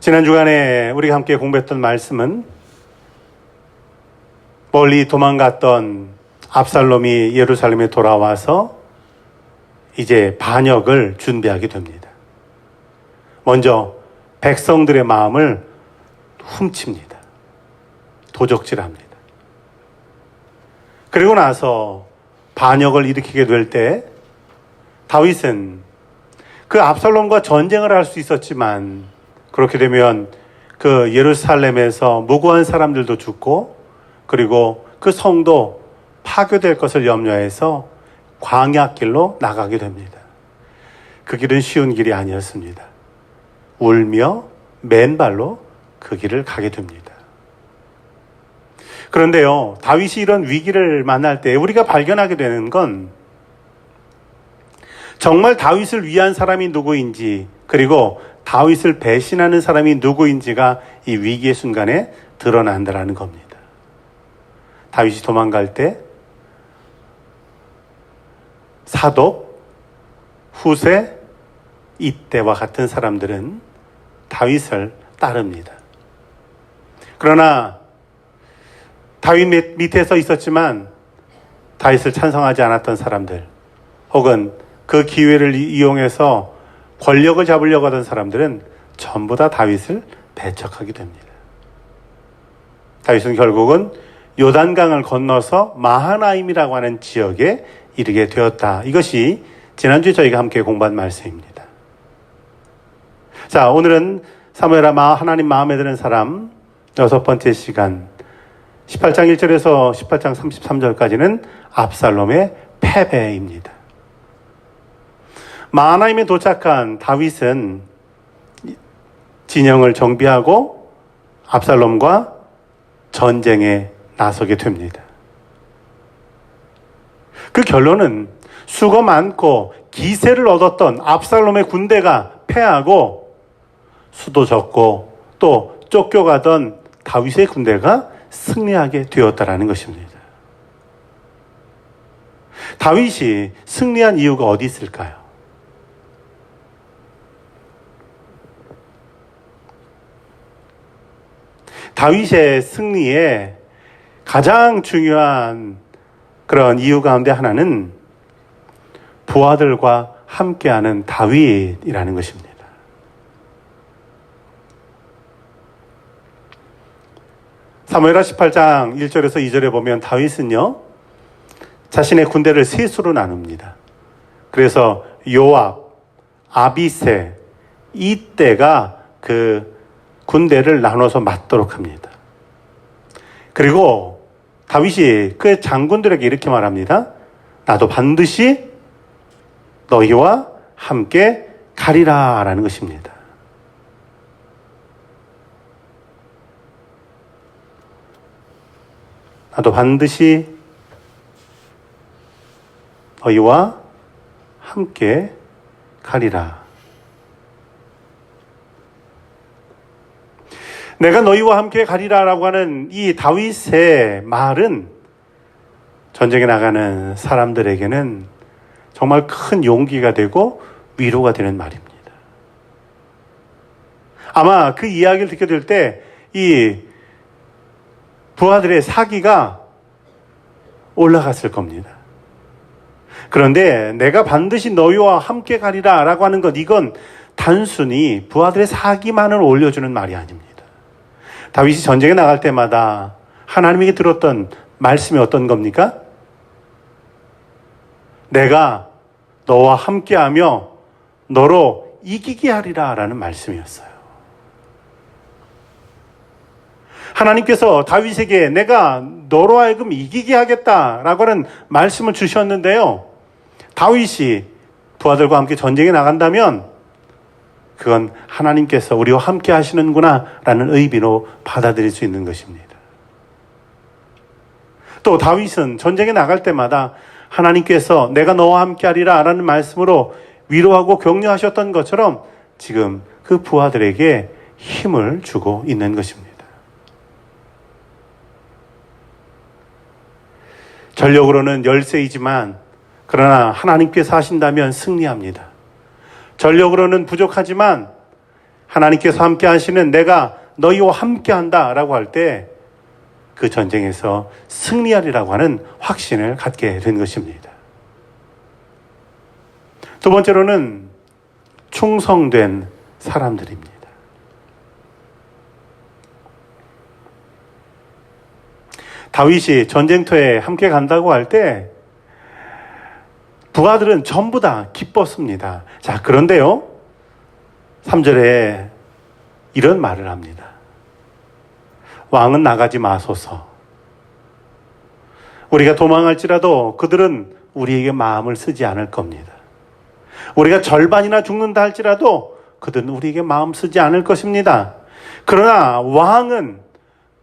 지난 주간에 우리가 함께 공부했던 말씀은 멀리 도망갔던 압살롬이 예루살렘에 돌아와서 이제 반역을 준비하게 됩니다. 먼저 백성들의 마음을 훔칩니다. 도적질합니다. 그리고 나서 반역을 일으키게 될 때 다윗은 그 압살롬과 전쟁을 할 수 있었지만 그렇게 되면 그 예루살렘에서 무고한 사람들도 죽고 그리고 그 성도 파괴될 것을 염려해서 광야길로 나가게 됩니다. 그 길은 쉬운 길이 아니었습니다. 울며 맨발로 그 길을 가게 됩니다. 그런데요, 다윗이 이런 위기를 만날 때 우리가 발견하게 되는 건 정말 다윗을 위한 사람이 누구인지 그리고 다윗을 배신하는 사람이 누구인지가 이 위기의 순간에 드러난다는 겁니다. 다윗이 도망갈 때 사독, 후세, 이때와 같은 사람들은 다윗을 따릅니다. 그러나 다윗 밑에서 있었지만 다윗을 찬성하지 않았던 사람들 혹은 그 기회를 이용해서 권력을 잡으려고 하던 사람들은 전부 다 다윗을 배척하게 됩니다. 다윗은 결국은 요단강을 건너서 마하나임이라고 하는 지역에 이르게 되었다. 이것이 지난주에 저희가 함께 공부한 말씀입니다. 자, 오늘은 사무엘아 하나님 마음에 드는 사람 6번째 시간 18장 1절에서 18장 33절까지는 압살롬의 패배입니다. 마하나임에 도착한 다윗은 진영을 정비하고 압살롬과 전쟁에 나서게 됩니다. 그 결론은 수고 많고 기세를 얻었던 압살롬의 군대가 패하고 수도 적고 또 쫓겨가던 다윗의 군대가 승리하게 되었다라는 것입니다. 다윗이 승리한 이유가 어디 있을까요? 다윗의 승리에 가장 중요한 그런 이유 가운데 하나는 부하들과 함께하는 다윗이라는 것입니다. 사무엘하 18장 1절에서 2절에 보면 다윗은요 자신의 군대를 세 수로 나눕니다. 그래서 요압, 아비새, 이때가 그 군대를 나눠서 맞도록 합니다. 그리고 다윗이 그 장군들에게 이렇게 말합니다. 나도 반드시 너희와 함께 가리라 라는 것입니다. 나도 반드시 너희와 함께 가리라. 내가 너희와 함께 가리라라고 하는 이 다윗의 말은 전쟁에 나가는 사람들에게는 정말 큰 용기가 되고 위로가 되는 말입니다. 아마 그 이야기를 듣게 될 때 이 부하들의 사기가 올라갔을 겁니다. 그런데 내가 반드시 너희와 함께 가리라 라고 하는 것, 이건 단순히 부하들의 사기만을 올려주는 말이 아닙니다. 다윗이 전쟁에 나갈 때마다 하나님에게 들었던 말씀이 어떤 겁니까? 내가 너와 함께하며 너로 이기게 하리라 라는 말씀이었어요. 하나님께서 다윗에게 내가 너로 하여금 이기게 하겠다라고 하는 말씀을 주셨는데요. 다윗이 부하들과 함께 전쟁에 나간다면 그건 하나님께서 우리와 함께 하시는구나 라는 의미로 받아들일 수 있는 것입니다. 또 다윗은 전쟁에 나갈 때마다 하나님께서 내가 너와 함께 하리라 라는 말씀으로 위로하고 격려하셨던 것처럼 지금 그 부하들에게 힘을 주고 있는 것입니다. 전력으로는 열세이지만 그러나 하나님께서 하신다면 승리합니다. 전력으로는 부족하지만 하나님께서 함께 하시는 내가 너희와 함께 한다라고 할 때 그 전쟁에서 승리하리라고 하는 확신을 갖게 된 것입니다. 두 번째로는 충성된 사람들입니다. 다윗이 전쟁터에 함께 간다고 할 때 부하들은 전부 다 기뻤습니다. 자, 그런데요, 3절에 이런 말을 합니다. 왕은 나가지 마소서. 우리가 도망할지라도 그들은 우리에게 마음을 쓰지 않을 겁니다. 우리가 절반이나 죽는다 할지라도 그들은 우리에게 마음 쓰지 않을 것입니다. 그러나 왕은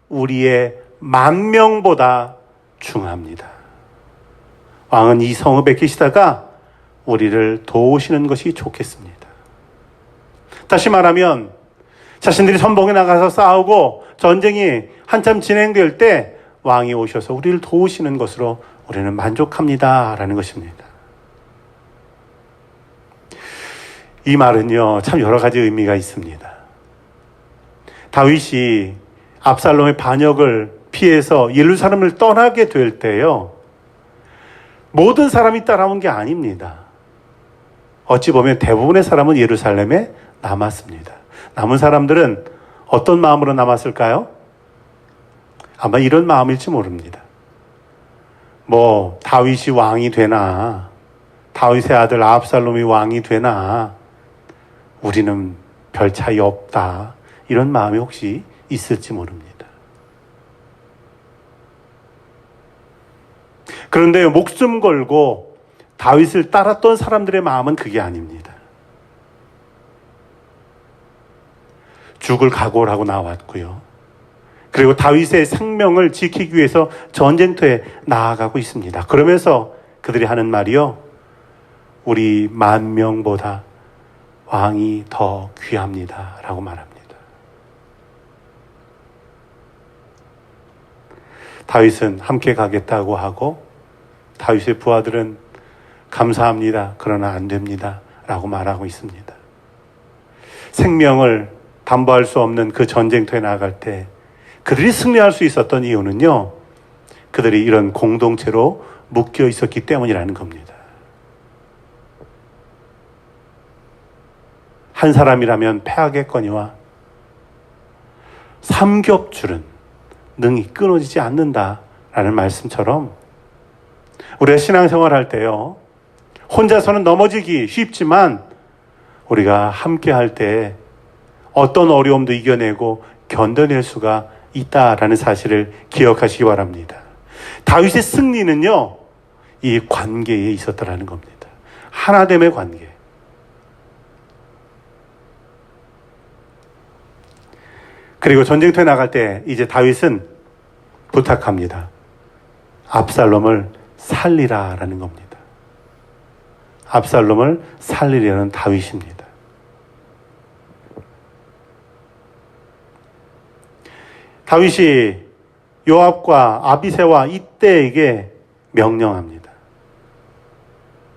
우리의 10,000명보다 중합니다. 왕은 이 성읍에 계시다가 우리를 도우시는 것이 좋겠습니다. 다시 말하면 자신들이 선봉에 나가서 싸우고 전쟁이 한참 진행될 때 왕이 오셔서 우리를 도우시는 것으로 우리는 만족합니다 라는 것입니다. 이 말은요, 참 여러 가지 의미가 있습니다. 다윗이 압살롬의 반역을 피해서 예루살렘을 떠나게 될 때요, 모든 사람이 따라온 게 아닙니다. 어찌 보면 대부분의 사람은 예루살렘에 남았습니다. 남은 사람들은 어떤 마음으로 남았을까요? 아마 이런 마음일지 모릅니다. 다윗이 왕이 되나, 다윗의 아들 압살롬이 왕이 되나, 우리는 별 차이 없다, 이런 마음이 혹시 있을지 모릅니다. 그런데 목숨 걸고 다윗을 따랐던 사람들의 마음은 그게 아닙니다. 죽을 각오를 하고 나왔고요. 그리고 다윗의 생명을 지키기 위해서 전쟁터에 나아가고 있습니다. 그러면서 그들이 하는 말이요, 우리 10,000명보다 왕이 더 귀합니다 라고 말합니다. 다윗은 함께 가겠다고 하고 다윗의 부하들은 감사합니다, 그러나 안 됩니다 라고 말하고 있습니다. 생명을 담보할 수 없는 그 전쟁터에 나아갈 때 그들이 승리할 수 있었던 이유는요, 그들이 이런 공동체로 묶여 있었기 때문이라는 겁니다. 한 사람이라면 패하겠거니와 삼겹줄은 능히 끊어지지 않는다라는 말씀처럼 우리가 신앙생활 할 때요, 혼자서는 넘어지기 쉽지만 우리가 함께 할 때 어떤 어려움도 이겨내고 견뎌낼 수가 있다라는 사실을 기억하시기 바랍니다. 다윗의 승리는요, 이 관계에 있었다라는 겁니다. 하나됨의 관계. 그리고 전쟁터에 나갈 때 이제 다윗은 부탁합니다. 압살롬을 살리라라는 겁니다. 압살롬을 살리려는 다윗입니다. 다윗이 요압과 아비새와 이때에게 명령합니다.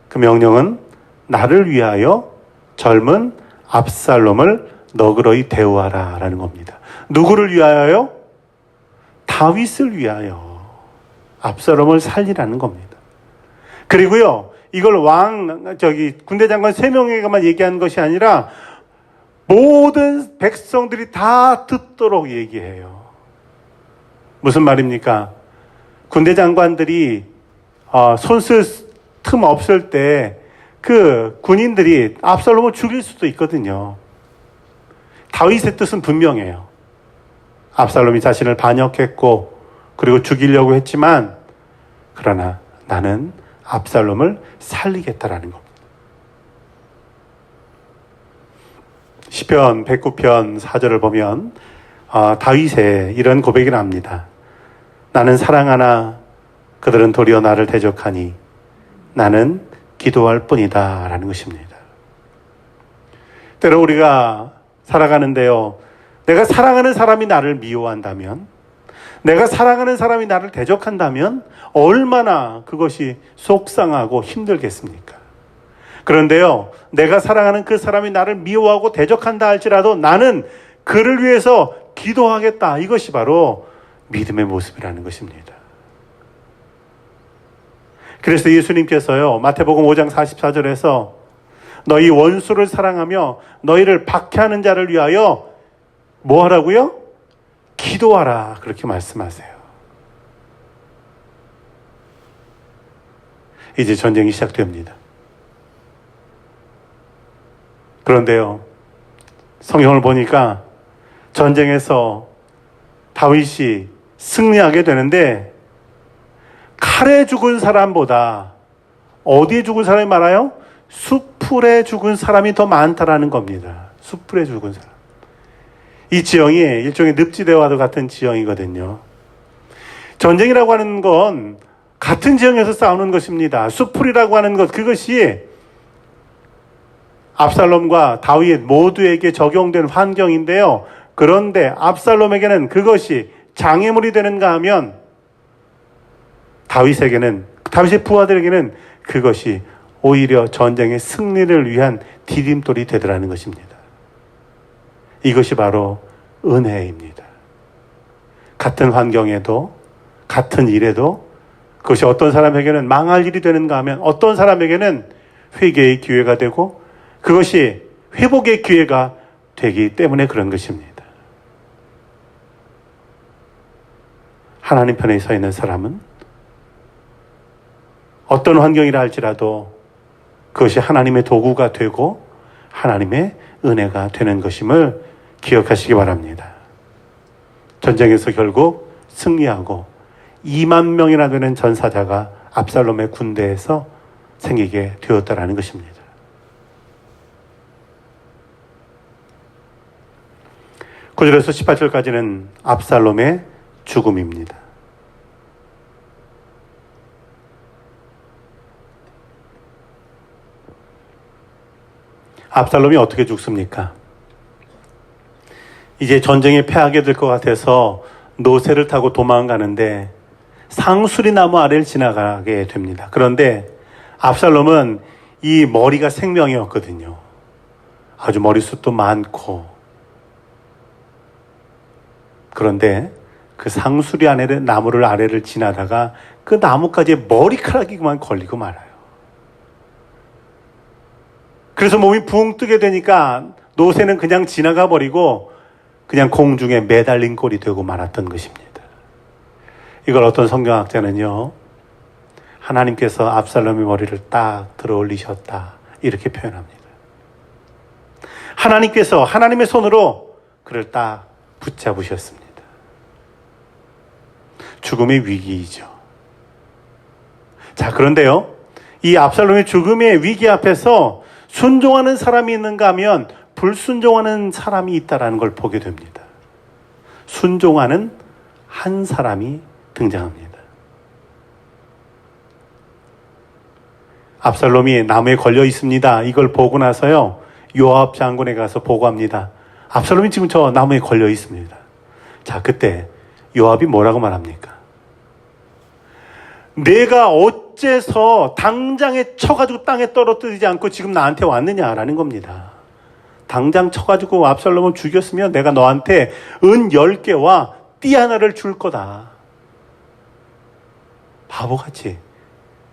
그 명령은 나를 위하여 젊은 압살롬을 너그러이 대우하라 라는 겁니다. 누구를 위하여요? 다윗을 위하여 압살롬을 살리라는 겁니다. 그리고요, 이걸 군대 장관 3명에게만 얘기한 것이 아니라 모든 백성들이 다 듣도록 얘기해요. 무슨 말입니까? 군대 장관들이 손 쓸 틈 없을 때 그 군인들이 압살롬을 죽일 수도 있거든요. 다윗의 뜻은 분명해요. 압살롬이 자신을 반역했고 그리고 죽이려고 했지만, 그러나 나는 압살롬을 살리겠다라는 겁니다. 시편 109편 4절을 보면 다윗의 이런 고백이 납니다. 나는 사랑하나 그들은 도리어 나를 대적하니 나는 기도할 뿐이다 라는 것입니다. 때로 우리가 살아가는데요, 내가 사랑하는 사람이 나를 미워한다면, 내가 사랑하는 사람이 나를 대적한다면 얼마나 그것이 속상하고 힘들겠습니까? 그런데요, 내가 사랑하는 그 사람이 나를 미워하고 대적한다 할지라도 나는 그를 위해서 기도하겠다. 이것이 바로 믿음의 모습이라는 것입니다. 그래서 예수님께서요, 마태복음 5장 44절에서 너희 원수를 사랑하며 너희를 박해하는 자를 위하여 뭐 하라고요? 기도하라. 그렇게 말씀하세요. 이제 전쟁이 시작됩니다. 그런데요, 성경을 보니까 전쟁에서 다윗이 승리하게 되는데 칼에 죽은 사람보다 어디에 죽은 사람이 많아요? 숲풀에 죽은 사람이 더 많다라는 겁니다. 숲풀에 죽은 사람. 이 지형이 일종의 늪지대와도 같은 지형이거든요. 전쟁이라고 하는 건 같은 지형에서 싸우는 것입니다. 숲풀이라고 하는 것, 그것이 압살롬과 다윗 모두에게 적용된 환경인데요. 그런데 압살롬에게는 그것이 장애물이 되는가 하면 다윗의 부하들에게는 그것이 오히려 전쟁의 승리를 위한 디딤돌이 되더라는 것입니다. 이것이 바로 은혜입니다. 같은 환경에도, 같은 일에도 그것이 어떤 사람에게는 망할 일이 되는가 하면 어떤 사람에게는 회개의 기회가 되고 그것이 회복의 기회가 되기 때문에 그런 것입니다. 하나님 편에 서 있는 사람은 어떤 환경이라 할지라도 그것이 하나님의 도구가 되고 하나님의 은혜가 되는 것임을 기억하시기 바랍니다. 전쟁에서 결국 승리하고 2만 명이나 되는 전사자가 압살롬의 군대에서 생기게 되었다라는 것입니다. 구절에서 18절까지는 압살롬의 죽음입니다. 압살롬이 어떻게 죽습니까? 이제 전쟁에 패하게 될 것 같아서 노새를 타고 도망가는데 상수리 나무 아래를 지나가게 됩니다. 그런데 압살롬은 이 머리가 생명이었거든요. 아주 머리숱도 많고. 그런데 그 상수리 나무를 아래를 지나다가 그 나무까지 머리카락이 그만 걸리고 말아요. 그래서 몸이 붕 뜨게 되니까 노새는 그냥 지나가 버리고 그냥 공중에 매달린 꼴이 되고 말았던 것입니다. 이걸 어떤 성경학자는요, 하나님께서 압살롬의 머리를 딱 들어 올리셨다 이렇게 표현합니다. 하나님께서 하나님의 손으로 그를 딱 붙잡으셨습니다. 죽음의 위기이죠. 자, 그런데요, 이 압살롬의 죽음의 위기 앞에서 순종하는 사람이 있는가 하면 불순종하는 사람이 있다는 걸 보게 됩니다. 순종하는 한 사람이 등장합니다. 압살롬이 나무에 걸려 있습니다. 이걸 보고 나서요, 요압 장군에 가서 보고합니다. 압살롬이 지금 저 나무에 걸려 있습니다. 자, 그때 요압이 뭐라고 말합니까? 내가 어째서 당장에 쳐가지고 땅에 떨어뜨리지 않고 지금 나한테 왔느냐라는 겁니다. 당장 쳐가지고 압살롬을 죽였으면 내가 너한테 은 10개와 띠 하나를 줄 거다. 바보같이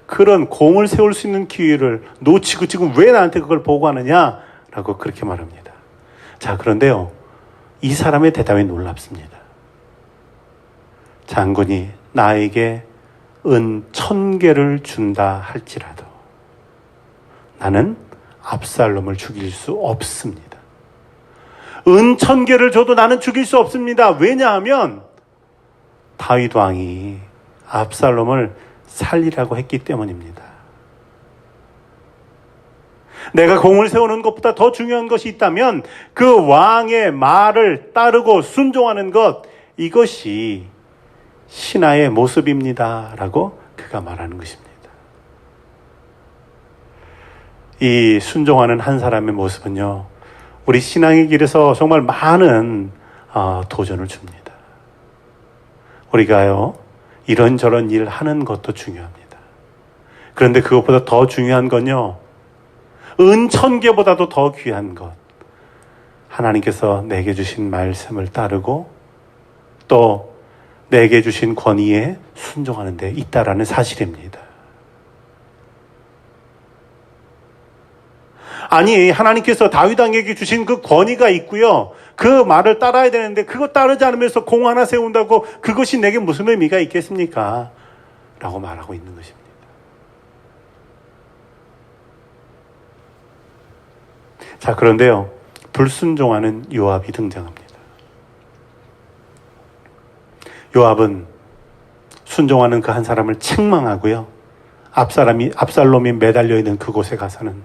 그런 공을 세울 수 있는 기회를 놓치고 지금 왜 나한테 그걸 보고하느냐라고 그렇게 말합니다. 자, 그런데요, 이 사람의 대답이 놀랍습니다. 장군이 나에게 은 1000개를 준다 할지라도 나는 압살롬을 죽일 수 없습니다. 은 1000개를 줘도 나는 죽일 수 없습니다. 왜냐하면 다윗 왕이 압살롬을 살리라고 했기 때문입니다. 내가 공을 세우는 것보다 더 중요한 것이 있다면 그 왕의 말을 따르고 순종하는 것, 이것이 신하의 모습입니다 라고 그가 말하는 것입니다. 이 순종하는 한 사람의 모습은요, 우리 신앙의 길에서 정말 많은 도전을 줍니다. 우리가요, 이런저런 일을 하는 것도 중요합니다. 그런데 그것보다 더 중요한 건요, 은 1000개보다도 더 귀한 것, 하나님께서 내게 주신 말씀을 따르고 또 내게 주신 권위에 순종하는 데 있다라는 사실입니다. 아니, 하나님께서 다윗 왕에게 주신 그 권위가 있고요, 그 말을 따라야 되는데 그거 따르지 않으면서 공 하나 세운다고 그것이 내게 무슨 의미가 있겠습니까? 라고 말하고 있는 것입니다. 자, 그런데요, 불순종하는 요압이 등장합니다. 요압은 순종하는 그 한 사람을 책망하고요, 압살롬이 매달려 있는 그곳에 가서는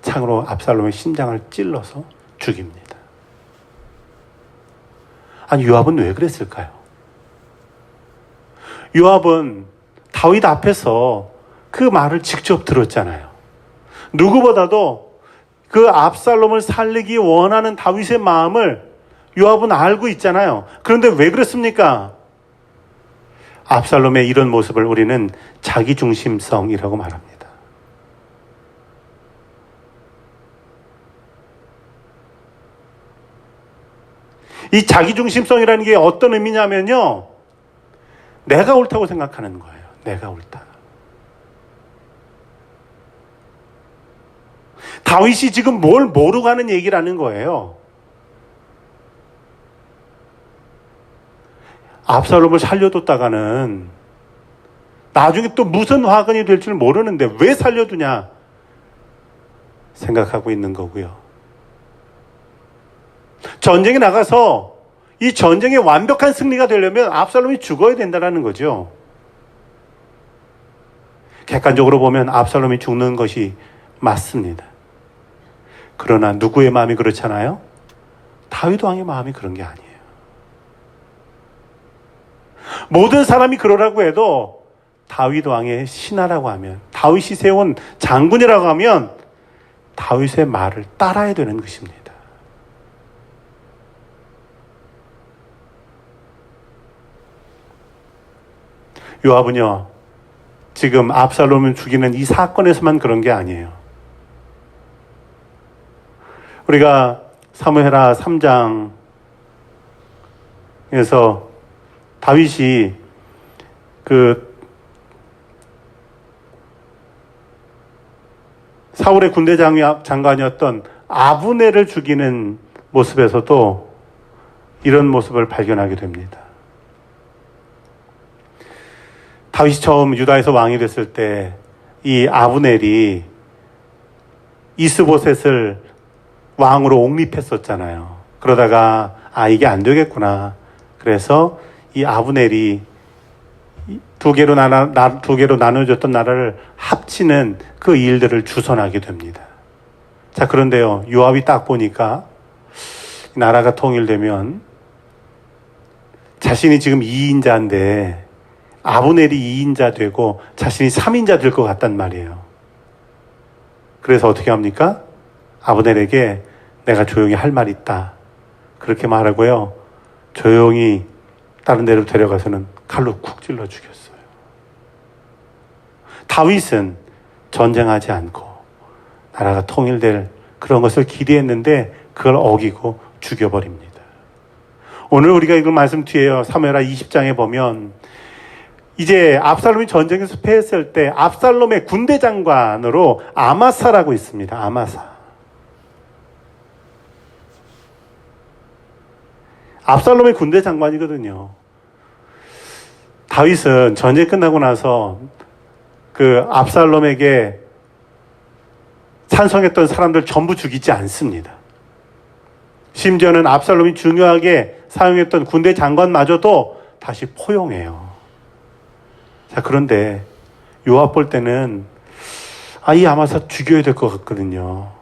창으로 압살롬의 심장을 찔러서 죽입니다. 아니, 요압은 왜 그랬을까요? 요압은 다윗 앞에서 그 말을 직접 들었잖아요. 누구보다도 그 압살롬을 살리기 원하는 다윗의 마음을 요압은 알고 있잖아요. 그런데 왜 그랬습니까? 압살롬의 이런 모습을 우리는 자기중심성이라고 말합니다. 이 자기중심성이라는 게 어떤 의미냐면요, 내가 옳다고 생각하는 거예요. 내가 옳다. 다윗이 지금 뭘 모르고 하는 얘기를 하는 거예요. 압살롬을 살려뒀다가는 나중에 또 무슨 화근이 될 줄 모르는데 왜 살려두냐 생각하고 있는 거고요. 전쟁에 나가서 이 전쟁의 완벽한 승리가 되려면 압살롬이 죽어야 된다는 거죠. 객관적으로 보면 압살롬이 죽는 것이 맞습니다. 그러나 누구의 마음이 그렇잖아요? 다윗 왕의 마음이 그런 게 아니에요. 모든 사람이 그러라고 해도 다윗 왕의 신하라고 하면, 다윗이 세운 장군이라고 하면 다윗의 말을 따라야 되는 것입니다. 요압은요, 지금 압살롬을 죽이는 이 사건에서만 그런 게 아니에요. 우리가 사무엘하 3장에서 다윗이 그 사울의 군대 장관이었던 아브넬을 죽이는 모습에서도 이런 모습을 발견하게 됩니다. 다윗이 처음 유다에서 왕이 됐을 때 이 아브넬이 이스보셋을 왕으로 옹립했었잖아요. 그러다가 이게 안 되겠구나. 그래서 이 아브넬이 두 개로 나눠졌던 나라를 합치는 그 일들을 주선하게 됩니다. 자, 그런데요, 요압이 딱 보니까 나라가 통일되면 자신이 지금 2인자인데 아브넬이 2인자 되고 자신이 3인자 될 것 같단 말이에요. 그래서 어떻게 합니까? 아브넬에게 내가 조용히 할 말 있다, 그렇게 말하고요, 조용히 다른 데로 데려가서는 칼로 쿡 찔러 죽였어요. 다윗은 전쟁하지 않고 나라가 통일될 그런 것을 기대했는데 그걸 어기고 죽여버립니다. 오늘 우리가 읽은 말씀 뒤에요, 사무엘하 20장에 보면 이제 압살롬이 전쟁에서 패했을 때 압살롬의 군대 장관으로 아마사라고 있습니다. 아마사. 압살롬의 군대 장관이거든요. 다윗은 전쟁 끝나고 나서 그 압살롬에게 찬성했던 사람들 전부 죽이지 않습니다. 심지어는 압살롬이 중요하게 사용했던 군대 장관마저도 다시 포용해요. 자, 그런데 요압 볼 때는 이 아마사 죽여야 될 것 같거든요.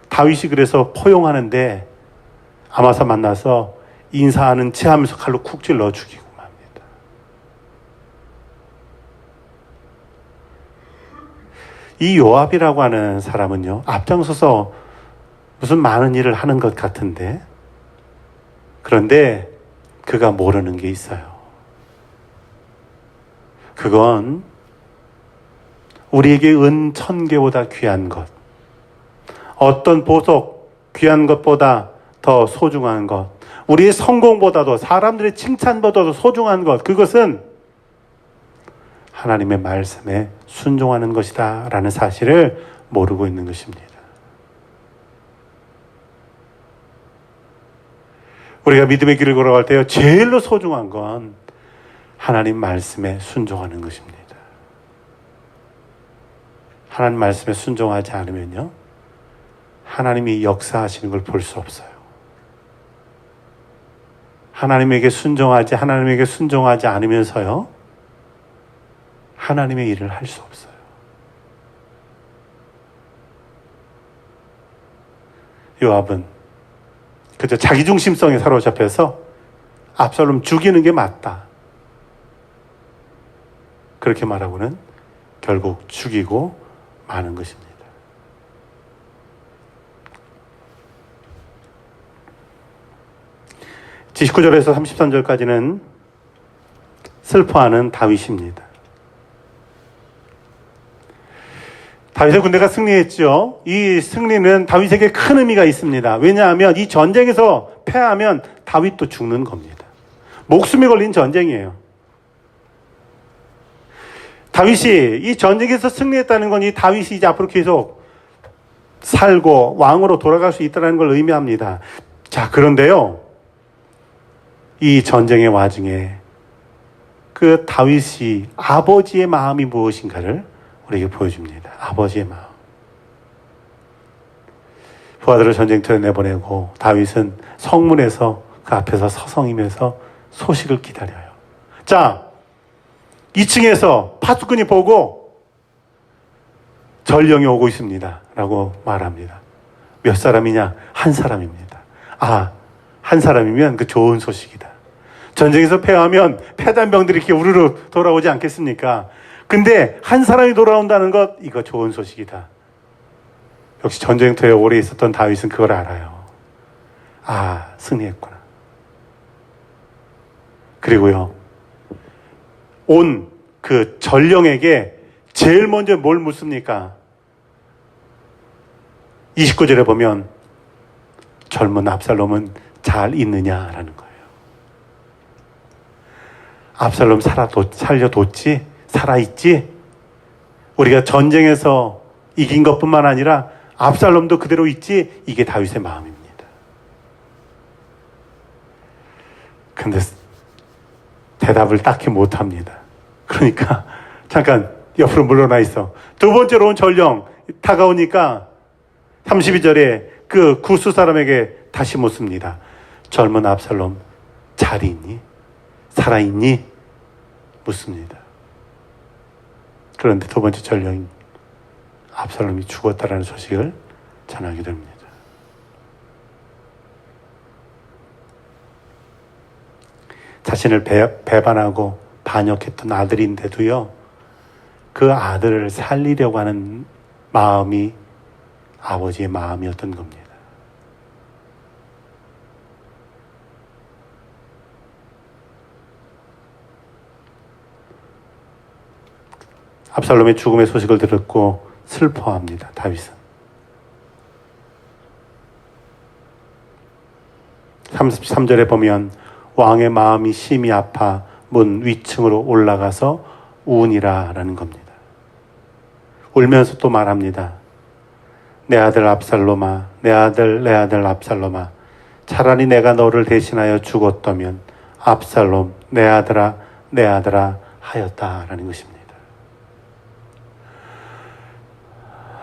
다윗이 그래서 포용하는데 아마사 만나서 인사하는 체 하면서 칼로 쿡 찔러 죽이고 맙니다. 이 요압이라고 하는 사람은요, 앞장서서 무슨 많은 일을 하는 것 같은데, 그런데 그가 모르는 게 있어요. 그건 우리에게 은 1000개보다 귀한 것, 어떤 보석 귀한 것보다 더 소중한 것, 우리의 성공보다도 사람들의 칭찬보다도 소중한 것, 그것은 하나님의 말씀에 순종하는 것이다 라는 사실을 모르고 있는 것입니다. 우리가 믿음의 길을 걸어갈 때 제일로 소중한 건 하나님 말씀에 순종하는 것입니다. 하나님 말씀에 순종하지 않으면요, 하나님이 역사하시는 걸 볼 수 없어요. 하나님에게 순종하지 않으면서요, 하나님의 일을 할 수 없어요. 요압은 그저 자기중심성에 사로잡혀서 압살롬 죽이는 게 맞다, 그렇게 말하고는 결국 죽이고 마는 것입니다. 29절에서 33절까지는 슬퍼하는 다윗입니다. 다윗의 군대가 승리했죠. 이 승리는 다윗에게 큰 의미가 있습니다. 왜냐하면 이 전쟁에서 패하면 다윗도 죽는 겁니다. 목숨이 걸린 전쟁이에요. 다윗이 이 전쟁에서 승리했다는 건 이 다윗이 이제 앞으로 계속 살고 왕으로 돌아갈 수 있다는 걸 의미합니다. 자, 그런데요, 이 전쟁의 와중에 그 다윗이 아버지의 마음이 무엇인가를 우리에게 보여줍니다. 아버지의 마음. 부하들을 전쟁터에 내보내고 다윗은 성문에서 그 앞에서 서성이면서 소식을 기다려요. 자, 2층에서 파수꾼이 보고 전령이 오고 있습니다 라고 말합니다. 몇 사람이냐? 한 사람입니다. 아, 한 사람이면 그 좋은 소식이다. 전쟁에서 패하면 패단병들이 이렇게 우르르 돌아오지 않겠습니까? 근데 한 사람이 돌아온다는 것, 이거 좋은 소식이다. 역시 전쟁터에 오래 있었던 다윗은 그걸 알아요. 아, 승리했구나. 그리고요, 온 그 전령에게 제일 먼저 뭘 묻습니까? 29절에 보면 젊은 압살롬은 잘 있느냐라는 거예요. 압살롬 살려뒀지? 살아있지? 우리가 전쟁에서 이긴 것뿐만 아니라 압살롬도 그대로 있지? 이게 다윗의 마음입니다. 근데 대답을 딱히 못합니다. 그러니까 잠깐 옆으로 물러나 있어. 두 번째로 온 전령 다가오니까 32절에 그 구스 사람에게 다시 묻습니다. 젊은 압살롬 잘 있니? 살아있니? 묻습니다. 그런데 두 번째 전령이 압살롬이 죽었다라는 소식을 전하게 됩니다. 자신을 배반하고 반역했던 아들인데도요, 그 아들을 살리려고 하는 마음이 아버지의 마음이었던 겁니다. 압살롬의 죽음의 소식을 들었고 슬퍼합니다, 다윗은. 33절에 보면 왕의 마음이 심히 아파 문 위층으로 올라가서 우니라 라는 겁니다. 울면서 또 말합니다. 내 아들 압살롬아, 내 아들 압살롬아, 차라리 내가 너를 대신하여 죽었다면 압살롬 내 아들아 하였다라는 것입니다.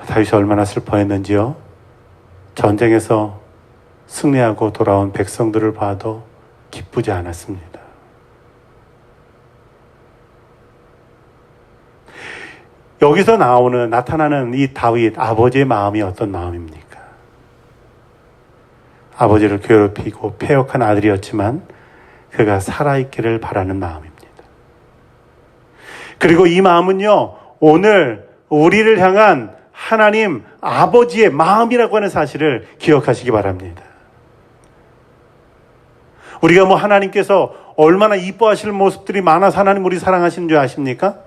다윗이 얼마나 슬퍼했는지요. 전쟁에서 승리하고 돌아온 백성들을 봐도 기쁘지 않았습니다. 여기서 나타나는 이 다윗, 아버지의 마음이 어떤 마음입니까? 아버지를 괴롭히고 패역한 아들이었지만 그가 살아있기를 바라는 마음입니다. 그리고 이 마음은요, 오늘 우리를 향한 하나님 아버지의 마음이라고 하는 사실을 기억하시기 바랍니다. 우리가 하나님께서 얼마나 이뻐하시는 모습들이 많아서 하나님 우리 사랑하시는 줄 아십니까?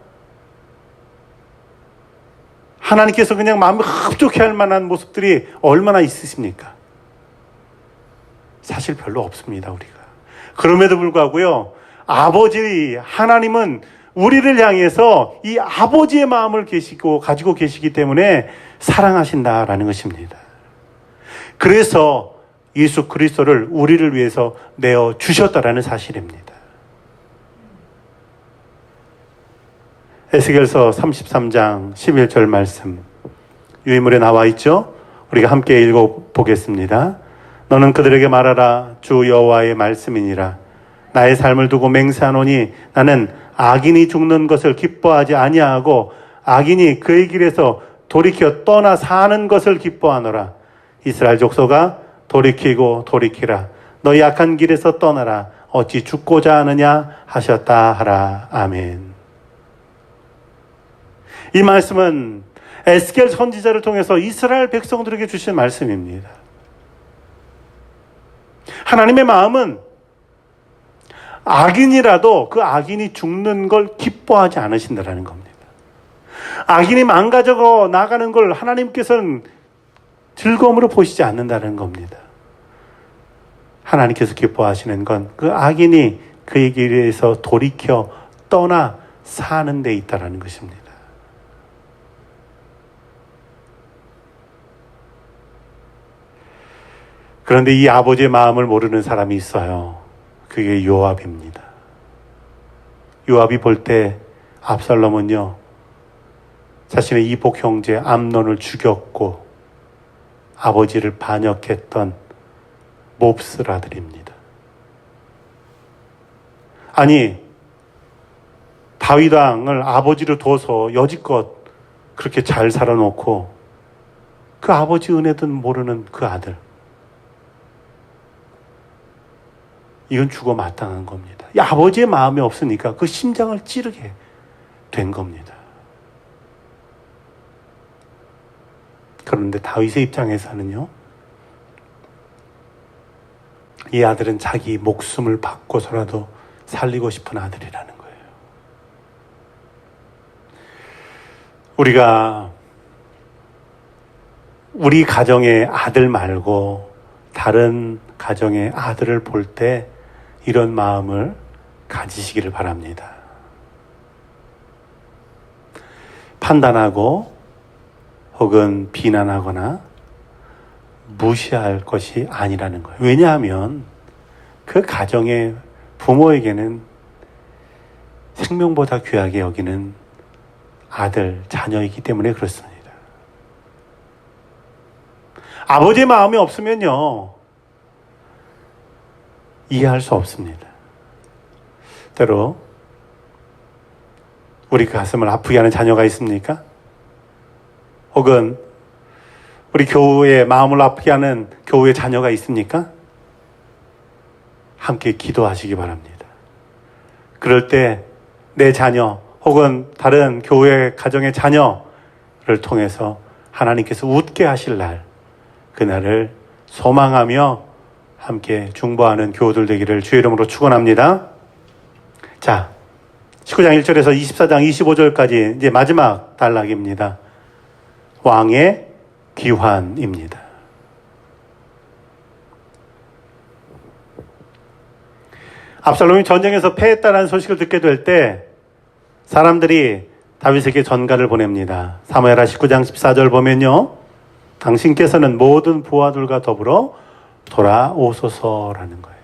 하나님께서 그냥 마음이 흡족해 할 만한 모습들이 얼마나 있으십니까? 사실 별로 없습니다, 우리가. 그럼에도 불구하고요, 아버지, 하나님은 우리를 향해서 이 아버지의 마음을 가지고 계시기 때문에 사랑하신다라는 것입니다. 그래서 예수 그리스도를 우리를 위해서 내어 주셨다라는 사실입니다. 에스겔서 33장 11절 말씀 유인물에 나와 있죠? 우리가 함께 읽어보겠습니다. 너는 그들에게 말하라. 주 여호와의 말씀이니라. 나의 삶을 두고 맹세하노니 나는 악인이 죽는 것을 기뻐하지 아니하고 악인이 그의 길에서 돌이켜 떠나 사는 것을 기뻐하노라. 이스라엘 족속아 돌이키고 돌이키라. 너희 악한 길에서 떠나라. 어찌 죽고자 하느냐 하셨다 하라. 아멘. 이 말씀은 에스겔 선지자를 통해서 이스라엘 백성들에게 주신 말씀입니다. 하나님의 마음은 악인이라도 그 악인이 죽는 걸 기뻐하지 않으신다라는 겁니다. 악인이 망가져 나가는 걸 하나님께서는 즐거움으로 보시지 않는다는 겁니다. 하나님께서 기뻐하시는 건 그 악인이 그의 길에서 돌이켜 떠나 사는 데 있다라는 것입니다. 그런데 이 아버지의 마음을 모르는 사람이 있어요. 그게 요압입니다. 요압이 볼 때 압살롬은요, 자신의 이복 형제 암논을 죽였고 아버지를 반역했던 몹쓸 아들입니다. 아니, 다윗 왕을 아버지로 둬서 여지껏 그렇게 잘 살아놓고 그 아버지 은혜도 모르는 그 아들, 이건 죽어 마땅한 겁니다. 이 아버지의 마음이 없으니까 그 심장을 찌르게 된 겁니다. 그런데 다윗의 입장에서는요, 이 아들은 자기 목숨을 바꿔서라도 살리고 싶은 아들이라는 거예요. 우리가 우리 가정의 아들 말고 다른 가정의 아들을 볼 때 이런 마음을 가지시기를 바랍니다. 판단하고 혹은 비난하거나 무시할 것이 아니라는 거예요. 왜냐하면 그 가정의 부모에게는 생명보다 귀하게 여기는 아들, 자녀이기 때문에 그렇습니다. 아버지의 마음이 없으면요, 이해할 수 없습니다. 때로 우리 가슴을 아프게 하는 자녀가 있습니까? 혹은 우리 교우의 마음을 아프게 하는 교우의 자녀가 있습니까? 함께 기도하시기 바랍니다. 그럴 때 내 자녀 혹은 다른 교우의 가정의 자녀를 통해서 하나님께서 웃게 하실 날, 그날을 소망하며 함께 중보하는 교우들 되기를 주의 이름으로 축원합니다. 자, 19장 1절에서 24장 25절까지 이제 마지막 단락입니다. 왕의 귀환입니다. 압살롬이 전쟁에서 패했다는 소식을 듣게 될 때 사람들이 다윗에게 전가를 보냅니다. 사무엘하 19장 14절 보면요, 당신께서는 모든 부하들과 더불어 돌아오소서라는 거예요.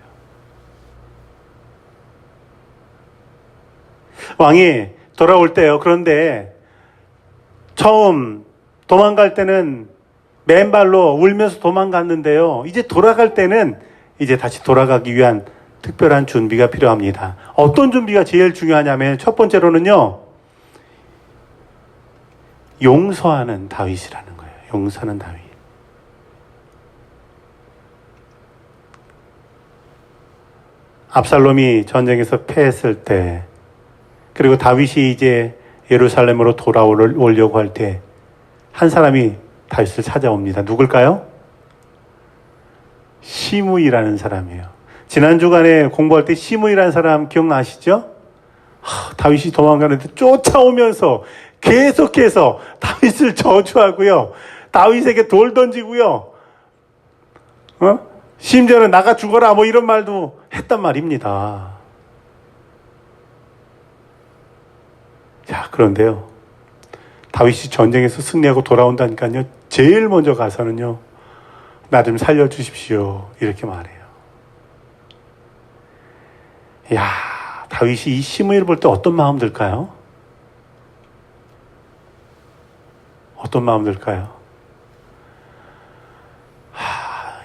왕이 돌아올 때요. 그런데 처음 도망갈 때는 맨발로 울면서 도망갔는데요. 이제 돌아갈 때는 이제 다시 돌아가기 위한 특별한 준비가 필요합니다. 어떤 준비가 제일 중요하냐면 첫 번째로는요, 용서하는 다윗이라는 거예요. 용서하는 다윗. 압살롬이 전쟁에서 패했을 때, 그리고 다윗이 이제 예루살렘으로 돌아오려고 할 때 한 사람이 다윗을 찾아옵니다. 누굴까요? 시므이라는 사람이에요. 지난 주간에 공부할 때 시므이라는 사람 기억나시죠? 다윗이 도망가는데 쫓아오면서 계속해서 다윗을 저주하고요. 다윗에게 돌 던지고요. 심지어는 나가 죽어라 뭐 이런 말도 했단 말입니다. 자, 그런데요. 다윗이 전쟁에서 승리하고 돌아온다니까요. 제일 먼저 가서는요. 나 좀 살려주십시오. 이렇게 말해요. 야, 다윗이 이 시므이를 볼 때 어떤 마음 들까요? 어떤 마음 들까요?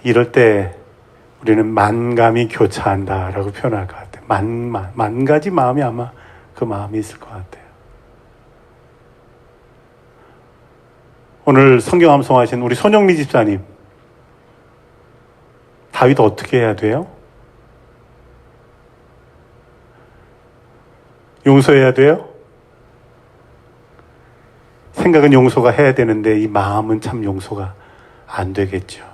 이럴 때 우리는 만감이 교차한다라고 표현할 것 같아요. 만 가지 마음이 아마 그 마음이 있을 것 같아요. 오늘 성경 암송하신 우리 손영리 집사님, 다윗 어떻게 해야 돼요? 용서해야 돼요? 생각은 용서가 해야 되는데 이 마음은 참 용서가 안 되겠죠.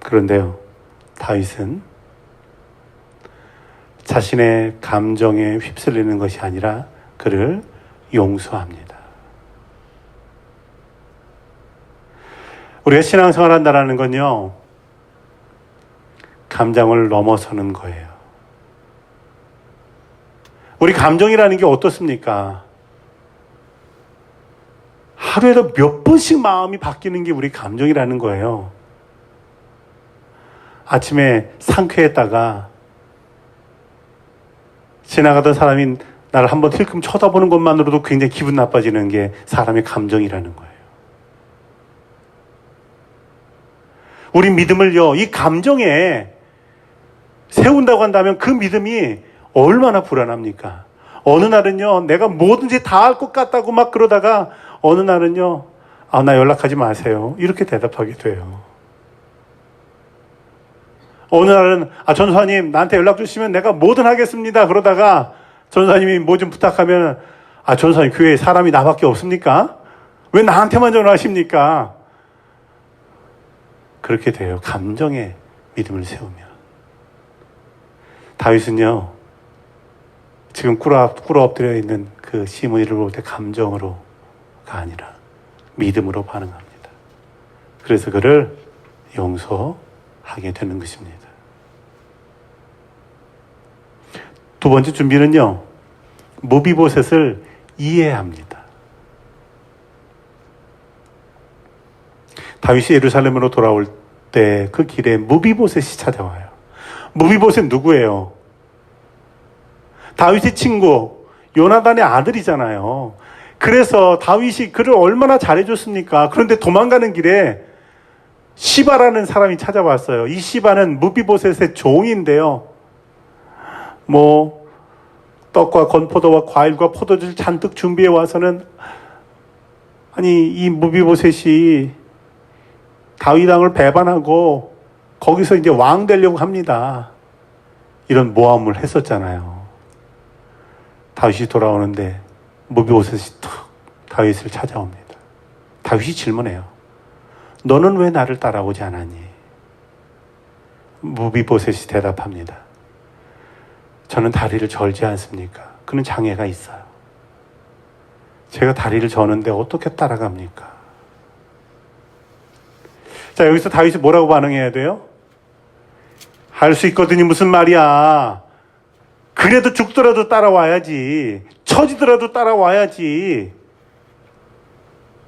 그런데요, 다윗은 자신의 감정에 휩쓸리는 것이 아니라 그를 용서합니다. 우리가 신앙생활 한다는 건요, 감정을 넘어서는 거예요. 우리 감정이라는 게 어떻습니까? 하루에도 몇 번씩 마음이 바뀌는 게 우리 감정이라는 거예요. 아침에 상쾌했다가 지나가던 사람이 나를 한번 힐끔 쳐다보는 것만으로도 굉장히 기분 나빠지는 게 사람의 감정이라는 거예요. 우리 믿음을요, 이 감정에 세운다고 한다면 그 믿음이 얼마나 불안합니까? 어느 날은요, 내가 뭐든지 다 할 것 같다고 막 그러다가 어느 날은요, 나 연락하지 마세요. 이렇게 대답하게 돼요. 어느 날은 전사님 나한테 연락 주시면 내가 뭐든 하겠습니다. 그러다가 전사님이 뭐 좀 부탁하면 전사님 교회에 사람이 나밖에 없습니까? 왜 나한테만 전화하십니까? 그렇게 돼요. 감정에 믿음을 세우면. 다윗은요, 지금 꿇어 엎드려 있는 그 시므이를 볼 때 감정으로가 아니라 믿음으로 반응합니다. 그래서 그를 용서하게 되는 것입니다. 두 번째 준비는요, 무비보셋을 이해합니다. 다윗이 예루살렘으로 돌아올 때 그 길에 무비보셋이 찾아와요. 무비보셋 누구예요? 다윗의 친구, 요나단의 아들이잖아요. 그래서 다윗이 그를 얼마나 잘해줬습니까? 그런데 도망가는 길에 시바라는 사람이 찾아왔어요. 이 시바는 무비보셋의 종인데요. 떡과 건포도와 과일과 포도주를 잔뜩 준비해 와서는, 이 무비보셋이 다윗 왕을 배반하고 거기서 이제 왕 되려고 합니다. 이런 모함을 했었잖아요. 다윗이 돌아오는데 무비보셋이 툭 다윗을 찾아옵니다. 다윗이 질문해요. 너는 왜 나를 따라오지 않았니? 무비보셋이 대답합니다. 저는 다리를 절지 않습니까? 그는 장애가 있어요. 제가 다리를 저는데 어떻게 따라갑니까? 자, 여기서 다윗이 뭐라고 반응해야 돼요? 할 수 있거든요. 무슨 말이야. 그래도 죽더라도 따라와야지. 처지더라도 따라와야지.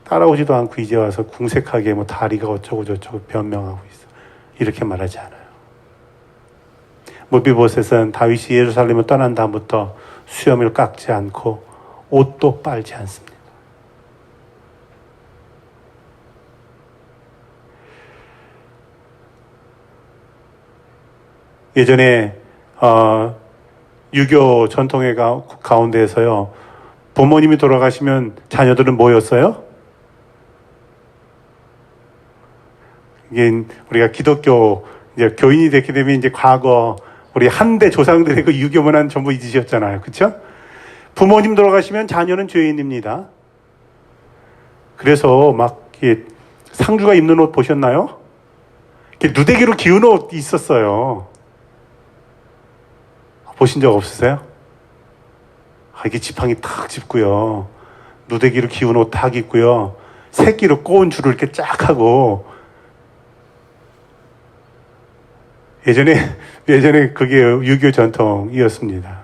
따라오지도 않고 이제 와서 궁색하게 다리가 어쩌고 저쩌고 변명하고 있어. 이렇게 말하지 않아요. 무비보셋은 다윗이 예루살렘을 떠난 다음부터 수염을 깎지 않고 옷도 빨지 않습니다. 예전에 유교 전통의 가운데에서요, 부모님이 돌아가시면 자녀들은 뭐였어요? 이게 우리가 기독교 이제 교인이 됐게 되면 이제 과거 우리 한대 조상들의 그 유교 문화는 전부 잊으셨잖아요. 그렇죠? 부모님 돌아가시면 자녀는 죄인입니다. 그래서 상주가 입는 옷 보셨나요? 누대기로 기운 옷 있었어요. 보신 적 없으세요? 이렇게 지팡이 탁 짚고요. 누대기로 기운 옷 탁 입고요. 새끼로 꼬은 줄을 이렇게 쫙 하고, 예전에 그게 유교 전통이었습니다.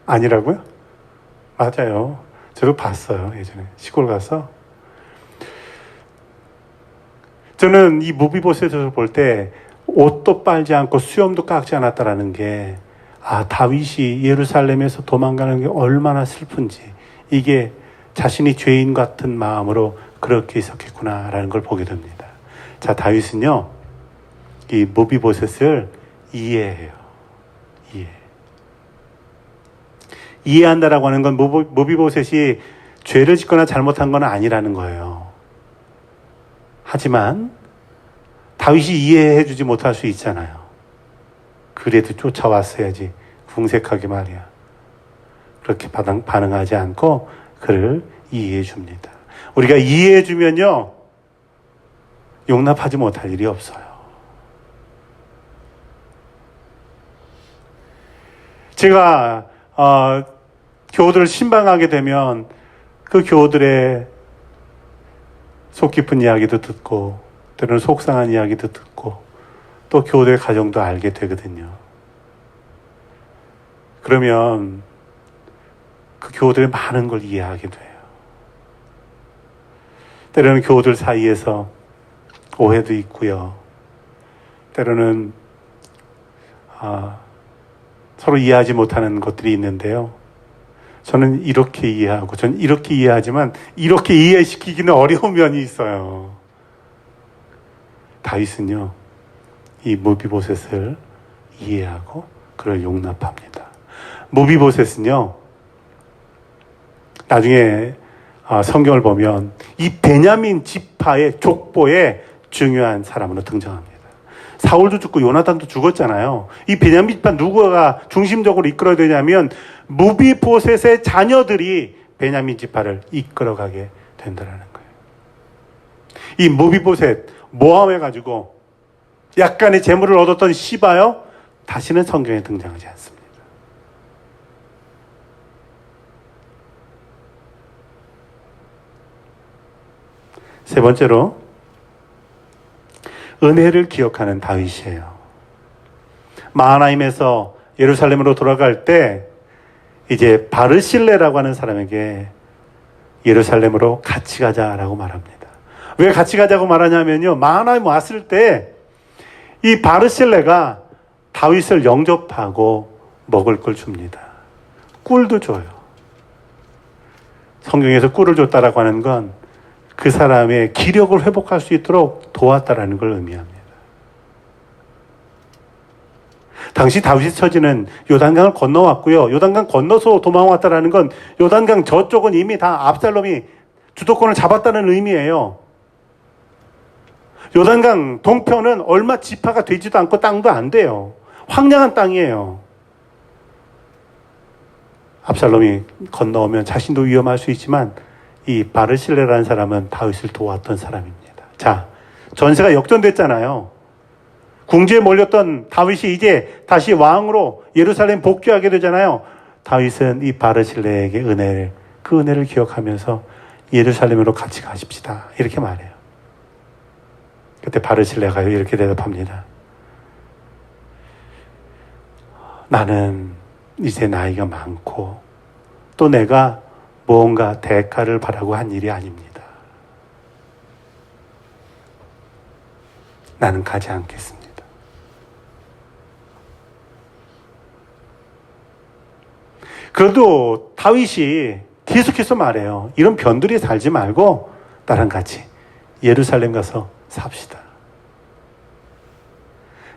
아니라고요? 맞아요. 저도 봤어요. 예전에 시골 가서. 저는 이 무비보셋을 볼 때 옷도 빨지 않고 수염도 깎지 않았다라는 게, 다윗이 예루살렘에서 도망가는 게 얼마나 슬픈지, 이게 자신이 죄인 같은 마음으로 그렇게 있었겠구나라는 걸 보게 됩니다. 자, 다윗은요, 이 무비보셋을 이해해요. 이해한다라고 하는 건 무비보셋이 죄를 짓거나 잘못한 건 아니라는 거예요. 하지만 다윗이 이해해주지 못할 수 있잖아요. 그래도 쫓아왔어야지. 궁색하게 말이야. 그렇게 반응하지 않고 그를 이해해 줍니다. 우리가 이해해 주면요, 용납하지 못할 일이 없어요. 제가 교우들을 신방하게 되면 그 교우들의 속 깊은 이야기도 듣고, 때로는 속상한 이야기도 듣고, 또 교우들의 가정도 알게 되거든요. 그러면 그 교우들의 많은 걸 이해하게 돼요. 때로는 교우들 사이에서 오해도 있고요. 때로는 서로 이해하지 못하는 것들이 있는데요. 저는 이렇게 이해하고, 저는 이렇게 이해하지만 이렇게 이해시키기는 어려운 면이 있어요. 다윗은요, 이 무비보셋을 이해하고 그를 용납합니다. 무비보셋은요, 나중에 성경을 보면 이 베냐민 지파의 족보에 중요한 사람으로 등장합니다. 사울도 죽고 요나단도 죽었잖아요. 이 베냐민 지파 누구가 중심적으로 이끌어야 되냐면 무비보셋의 자녀들이 베냐민 지파를 이끌어가게 된다는 거예요. 이 무비보셋 모함해가지고 약간의 재물을 얻었던 시바요, 다시는 성경에 등장하지 않습니다. 세 번째로 은혜를 기억하는 다윗이에요. 마하나임에서 예루살렘으로 돌아갈 때 이제 바르실레라고 하는 사람에게 예루살렘으로 같이 가자라고 말합니다. 왜 같이 가자고 말하냐면요, 마하나임 왔을 때 이 바르실레가 다윗을 영접하고 먹을 걸 줍니다. 꿀도 줘요. 성경에서 꿀을 줬다라고 하는 건 그 사람의 기력을 회복할 수 있도록 도왔다라는 걸 의미합니다. 당시 다윗의 처지는 요단강을 건너왔고요. 요단강 건너서 도망왔다라는 건 요단강 저쪽은 이미 다 압살롬이 주도권을 잡았다는 의미예요. 요단강 동편은 얼마 지파가 되지도 않고 땅도 안 돼요. 황량한 땅이에요. 압살롬이 건너오면 자신도 위험할 수 있지만 이 바르실레라는 사람은 다윗을 도왔던 사람입니다. 자, 전세가 역전됐잖아요. 궁지에 몰렸던 다윗이 이제 다시 왕으로 예루살렘 복귀하게 되잖아요. 다윗은 이 바르실레에게 그 은혜를 기억하면서 예루살렘으로 같이 가십시다, 이렇게 말해요. 그때 바르실레가 이렇게 대답합니다. 나는 이제 나이가 많고 또 내가 무언가 대가를 바라고 한 일이 아닙니다. 나는 가지 않겠습니다. 그래도 다윗이 계속해서 말해요. 이런 변두리에 살지 말고 나랑 같이 예루살렘 가서 삽시다.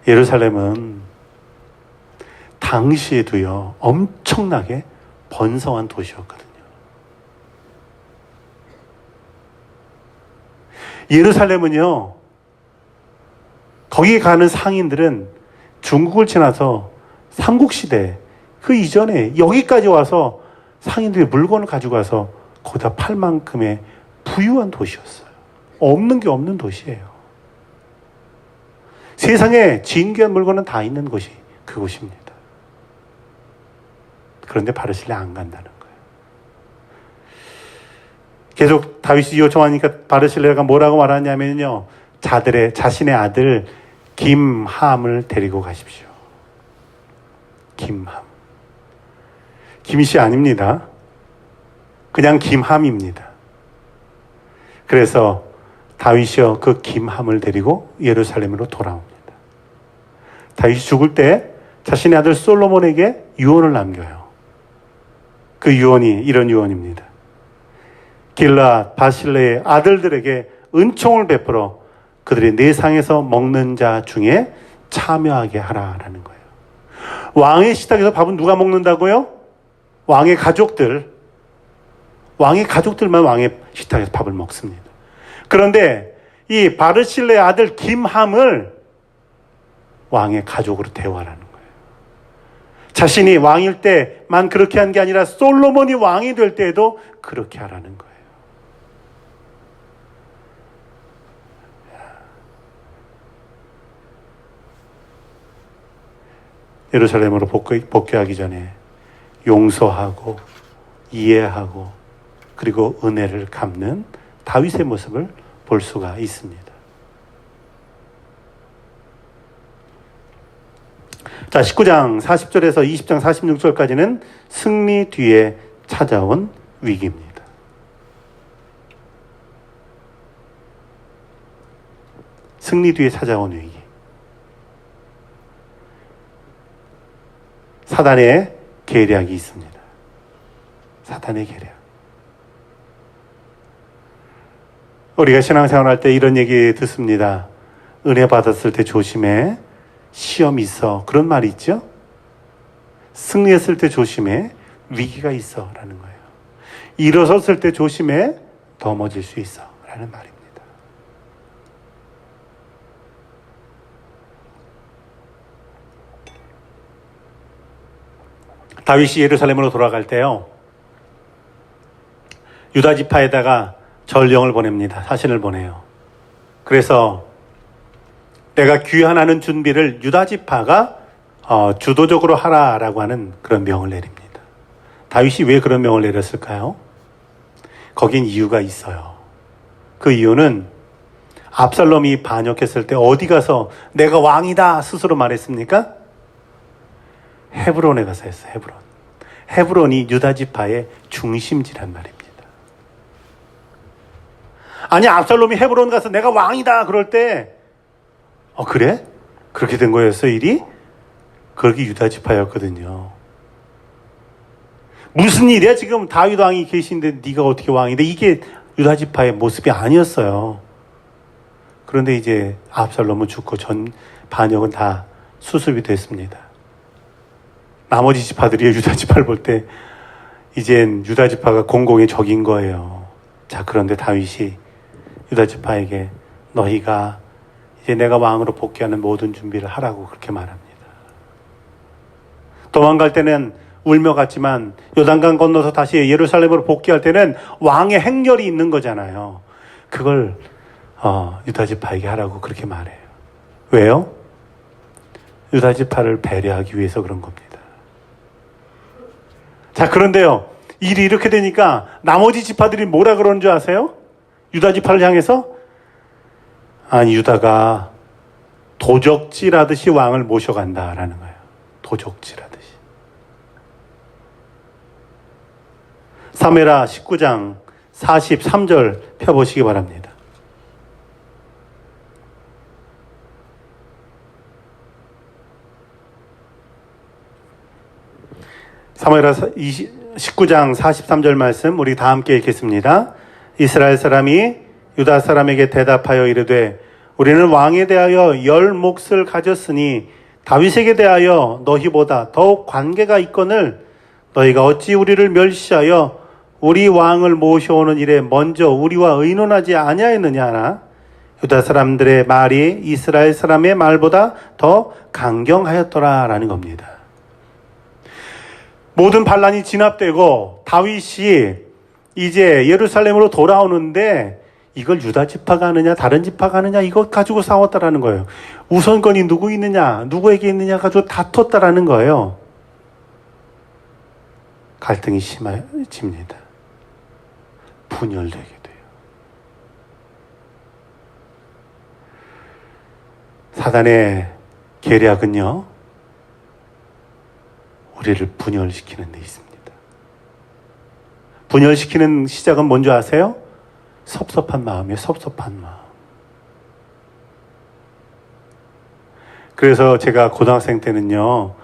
예루살렘은 당시에도요, 엄청나게 번성한 도시였거든요. 예루살렘은요, 거기 가는 상인들은 중국을 지나서 삼국시대 그 이전에 여기까지 와서 상인들이 물건을 가지고 와서 거기다 팔 만큼의 부유한 도시였어요. 없는 게 없는 도시예요. 세상에 진귀한 물건은 다 있는 곳이 그곳입니다. 그런데 바르실레 안 간다는 거예요. 계속 다윗이 요청하니까 바르실레가 뭐라고 말하냐면요. 자신의 아들 김함을 데리고 가십시오. 김함. 김씨 아닙니다. 그냥 김함입니다. 그래서 다윗이요 그 김함을 데리고 예루살렘으로 돌아옵니다. 다윗이 죽을 때 자신의 아들 솔로몬에게 유언을 남겨요. 그 유언이 이런 유언입니다. 길앗 바실레의 아들들에게 은총을 베풀어 그들의 내상에서 먹는 자 중에 참여하게 하라라는 거예요. 왕의 식탁에서 밥은 누가 먹는다고요? 왕의 가족들만 왕의 식탁에서 밥을 먹습니다. 그런데 이 바르실레의 아들 김함을 왕의 가족으로 대우하라는 거예요. 자신이 왕일 때만 그렇게 한 게 아니라 솔로몬이 왕이 될 때에도 그렇게 하라는 거예요. 예루살렘으로 복귀하기 전에 용서하고 이해하고 그리고 은혜를 갚는 다윗의 모습을 볼 수가 있습니다. 자, 19장 40절에서 20장 46절까지는 승리 뒤에 찾아온 위기입니다. 승리 뒤에 찾아온 위기. 사단의 계략이 있습니다. 사단의 계략. 우리가 신앙생활할 때 이런 얘기 듣습니다. 은혜 받았을 때 조심해. 시험이 있어. 그런 말이 있죠? 승리했을 때 조심해. 위기가 있어. 라는 거예요. 일어섰을 때 조심해. 넘어질 수 있어. 라는 말입니다. 다윗이 예루살렘으로 돌아갈 때요. 유다 지파에다가 전령을 보냅니다. 사신을 보내요. 그래서 내가 귀환하는 준비를 유다 지파가 주도적으로 하라라고 하는 그런 명을 내립니다. 다윗이 왜 그런 명을 내렸을까요? 거긴 이유가 있어요. 그 이유는 압살롬이 반역했을 때 어디 가서 내가 왕이다 스스로 말했습니까? 헤브론에 가서 했어요. 헤브론이 유다 지파의 중심지란 말입니다. 아니 압살롬이 헤브론 가서 내가 왕이다 그럴 때 그래? 그렇게 된 거였어 일이? 그게 유다 지파였거든요. 무슨 일이야 지금 다윗 왕이 계신데 네가 어떻게 왕인데 이게 유다 지파의 모습이 아니었어요. 그런데 이제 압살롬은 죽고 전 반역은 다 수습이 됐습니다. 나머지 지파들이 유다 지파를 볼 때 이젠 유다 지파가 공공의 적인 거예요. 자, 그런데 다윗이 유다 지파에게 너희가 이제 내가 왕으로 복귀하는 모든 준비를 하라고 그렇게 말합니다. 도망갈 때는 울며 갔지만 요단강 건너서 다시 예루살렘으로 복귀할 때는 왕의 행렬이 있는 거잖아요. 그걸 유다 지파에게 하라고 그렇게 말해요. 왜요? 유다 지파를 배려하기 위해서 그런 겁니다. 자, 그런데요. 일이 이렇게 되니까 나머지 지파들이 뭐라 그러는 줄 아세요? 유다 지파를 향해서? 아니, 유다가 도적질하듯이 왕을 모셔간다라는 거예요. 도적질하듯이. 사무엘하 19장 43절 펴보시기 바랍니다. 사무엘하 19장 43절 말씀 우리 다 함께 읽겠습니다. 이스라엘 사람이 유다 사람에게 대답하여 이르되 우리는 왕에 대하여 10몫을 가졌으니 다윗에게 대하여 너희보다 더욱 관계가 있거늘 너희가 어찌 우리를 멸시하여 우리 왕을 모셔오는 일에 먼저 우리와 의논하지 아니하였느냐 하나 유다 사람들의 말이 이스라엘 사람의 말보다 더 강경하였더라라는 겁니다. 모든 반란이 진압되고 다윗이 이제 예루살렘으로 돌아오는데 이걸 유다 지파가 하느냐 다른 지파가 하느냐 이것 가지고 싸웠다라는 거예요. 우선권이 누구 있느냐 누구에게 있느냐 가지고 다퉜다라는 거예요. 갈등이 심해집니다. 분열되게 돼요. 사단의 계략은요, 우리를 분열시키는 데 있습니다. 분열시키는 시작은 뭔지 아세요? 섭섭한 마음이에요. 섭섭한 마음. 그래서 제가 고등학생 때는요,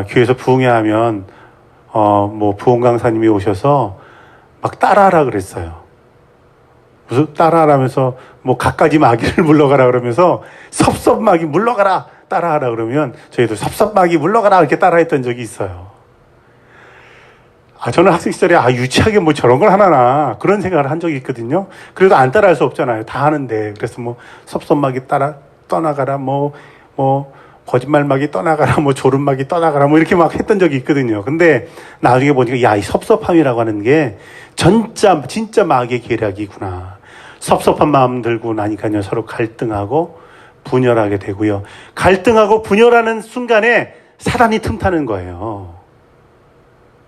교회에서 부흥회하면 부흥 강사님이 오셔서 막 따라하라 그랬어요. 무슨 따라하라면서 갖가지 마귀를 물러가라 그러면서 섭섭마귀 물러가라 따라하라 그러면 저희도 섭섭마귀 물러가라 이렇게 따라했던 적이 있어요. 저는 학생 시절에 유치하게 저런 걸 하나 그런 생각을 한 적이 있거든요. 그래도 안 따라할 수 없잖아요. 다 하는데. 그래서 섭섭마귀 떠나가라 거짓말마귀 떠나가라 조름마귀 떠나가라 이렇게 막 했던 적이 있거든요. 근데 나중에 보니까 이 섭섭함이라고 하는 게 진짜 마귀의 계략이구나. 섭섭한 마음 들고 나니까요, 서로 갈등하고 분열하게 되고요. 갈등하고 분열하는 순간에 사단이 틈타는 거예요.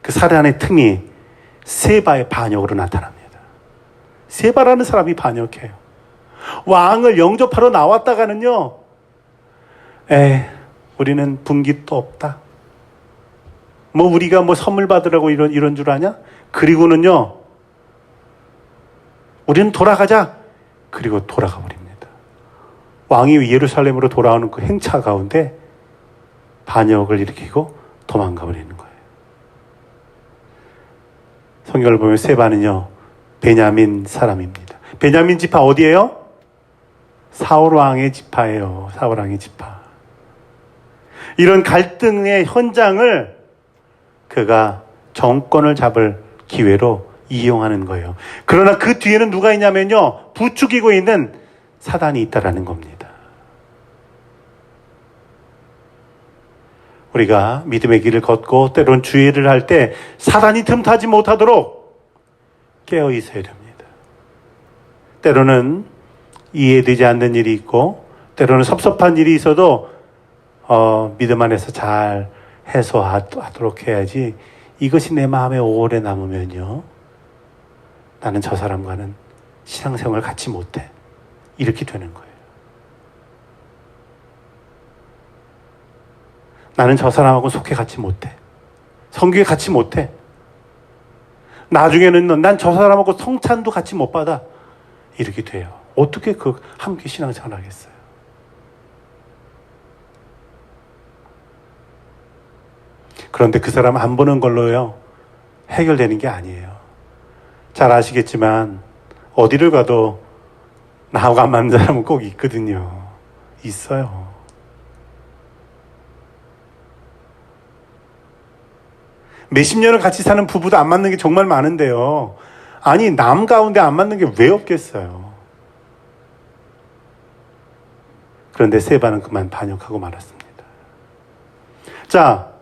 그 사단의 틈이 세바의 반역으로 나타납니다. 세바라는 사람이 반역해요. 왕을 영접하러 나왔다가는요, 우리는 분깃도 없다. 우리가 선물 받으라고 이런 줄 아냐? 그리고는요, 우리는 돌아가자. 그리고 돌아가 버립니다. 왕이 예루살렘으로 돌아오는 그 행차 가운데 반역을 일으키고 도망가 버리는 거예요. 성경을 보면 세바는요, 베냐민 사람입니다. 베냐민 지파 어디예요? 사울 왕의 지파예요. 사울 왕의 지파. 이런 갈등의 현장을 그가 정권을 잡을 기회로 이용하는 거예요. 그러나 그 뒤에는 누가 있냐면요, 부추기고 있는 사단이 있다라는 겁니다. 우리가 믿음의 길을 걷고 때론 주의를 할 때 사단이 틈타지 못하도록 깨어 있어야 됩니다. 때로는 이해되지 않는 일이 있고 때로는 섭섭한 일이 있어도 믿음 안에서 잘 해소하도록 해야지, 이것이 내 마음에 오래 남으면요, 나는 저 사람과는 신앙생활을 같이 못해. 이렇게 되는 거예요. 나는 저 사람하고 속해 같이 못해. 성교에 같이 못해. 나중에는 난 저 사람하고 성찬도 같이 못 받아. 이렇게 돼요. 어떻게 함께 신앙생활을 하겠어요? 그런데 그 사람 안 보는 걸로요, 해결되는 게 아니에요. 잘 아시겠지만 어디를 가도 나하고 안 맞는 사람은 꼭 있거든요. 있어요. 몇십 년을 같이 사는 부부도 안 맞는 게 정말 많은데요. 아니, 남 가운데 안 맞는 게 왜 없겠어요. 그런데 세바는 그만 반역하고 말았습니다. 자,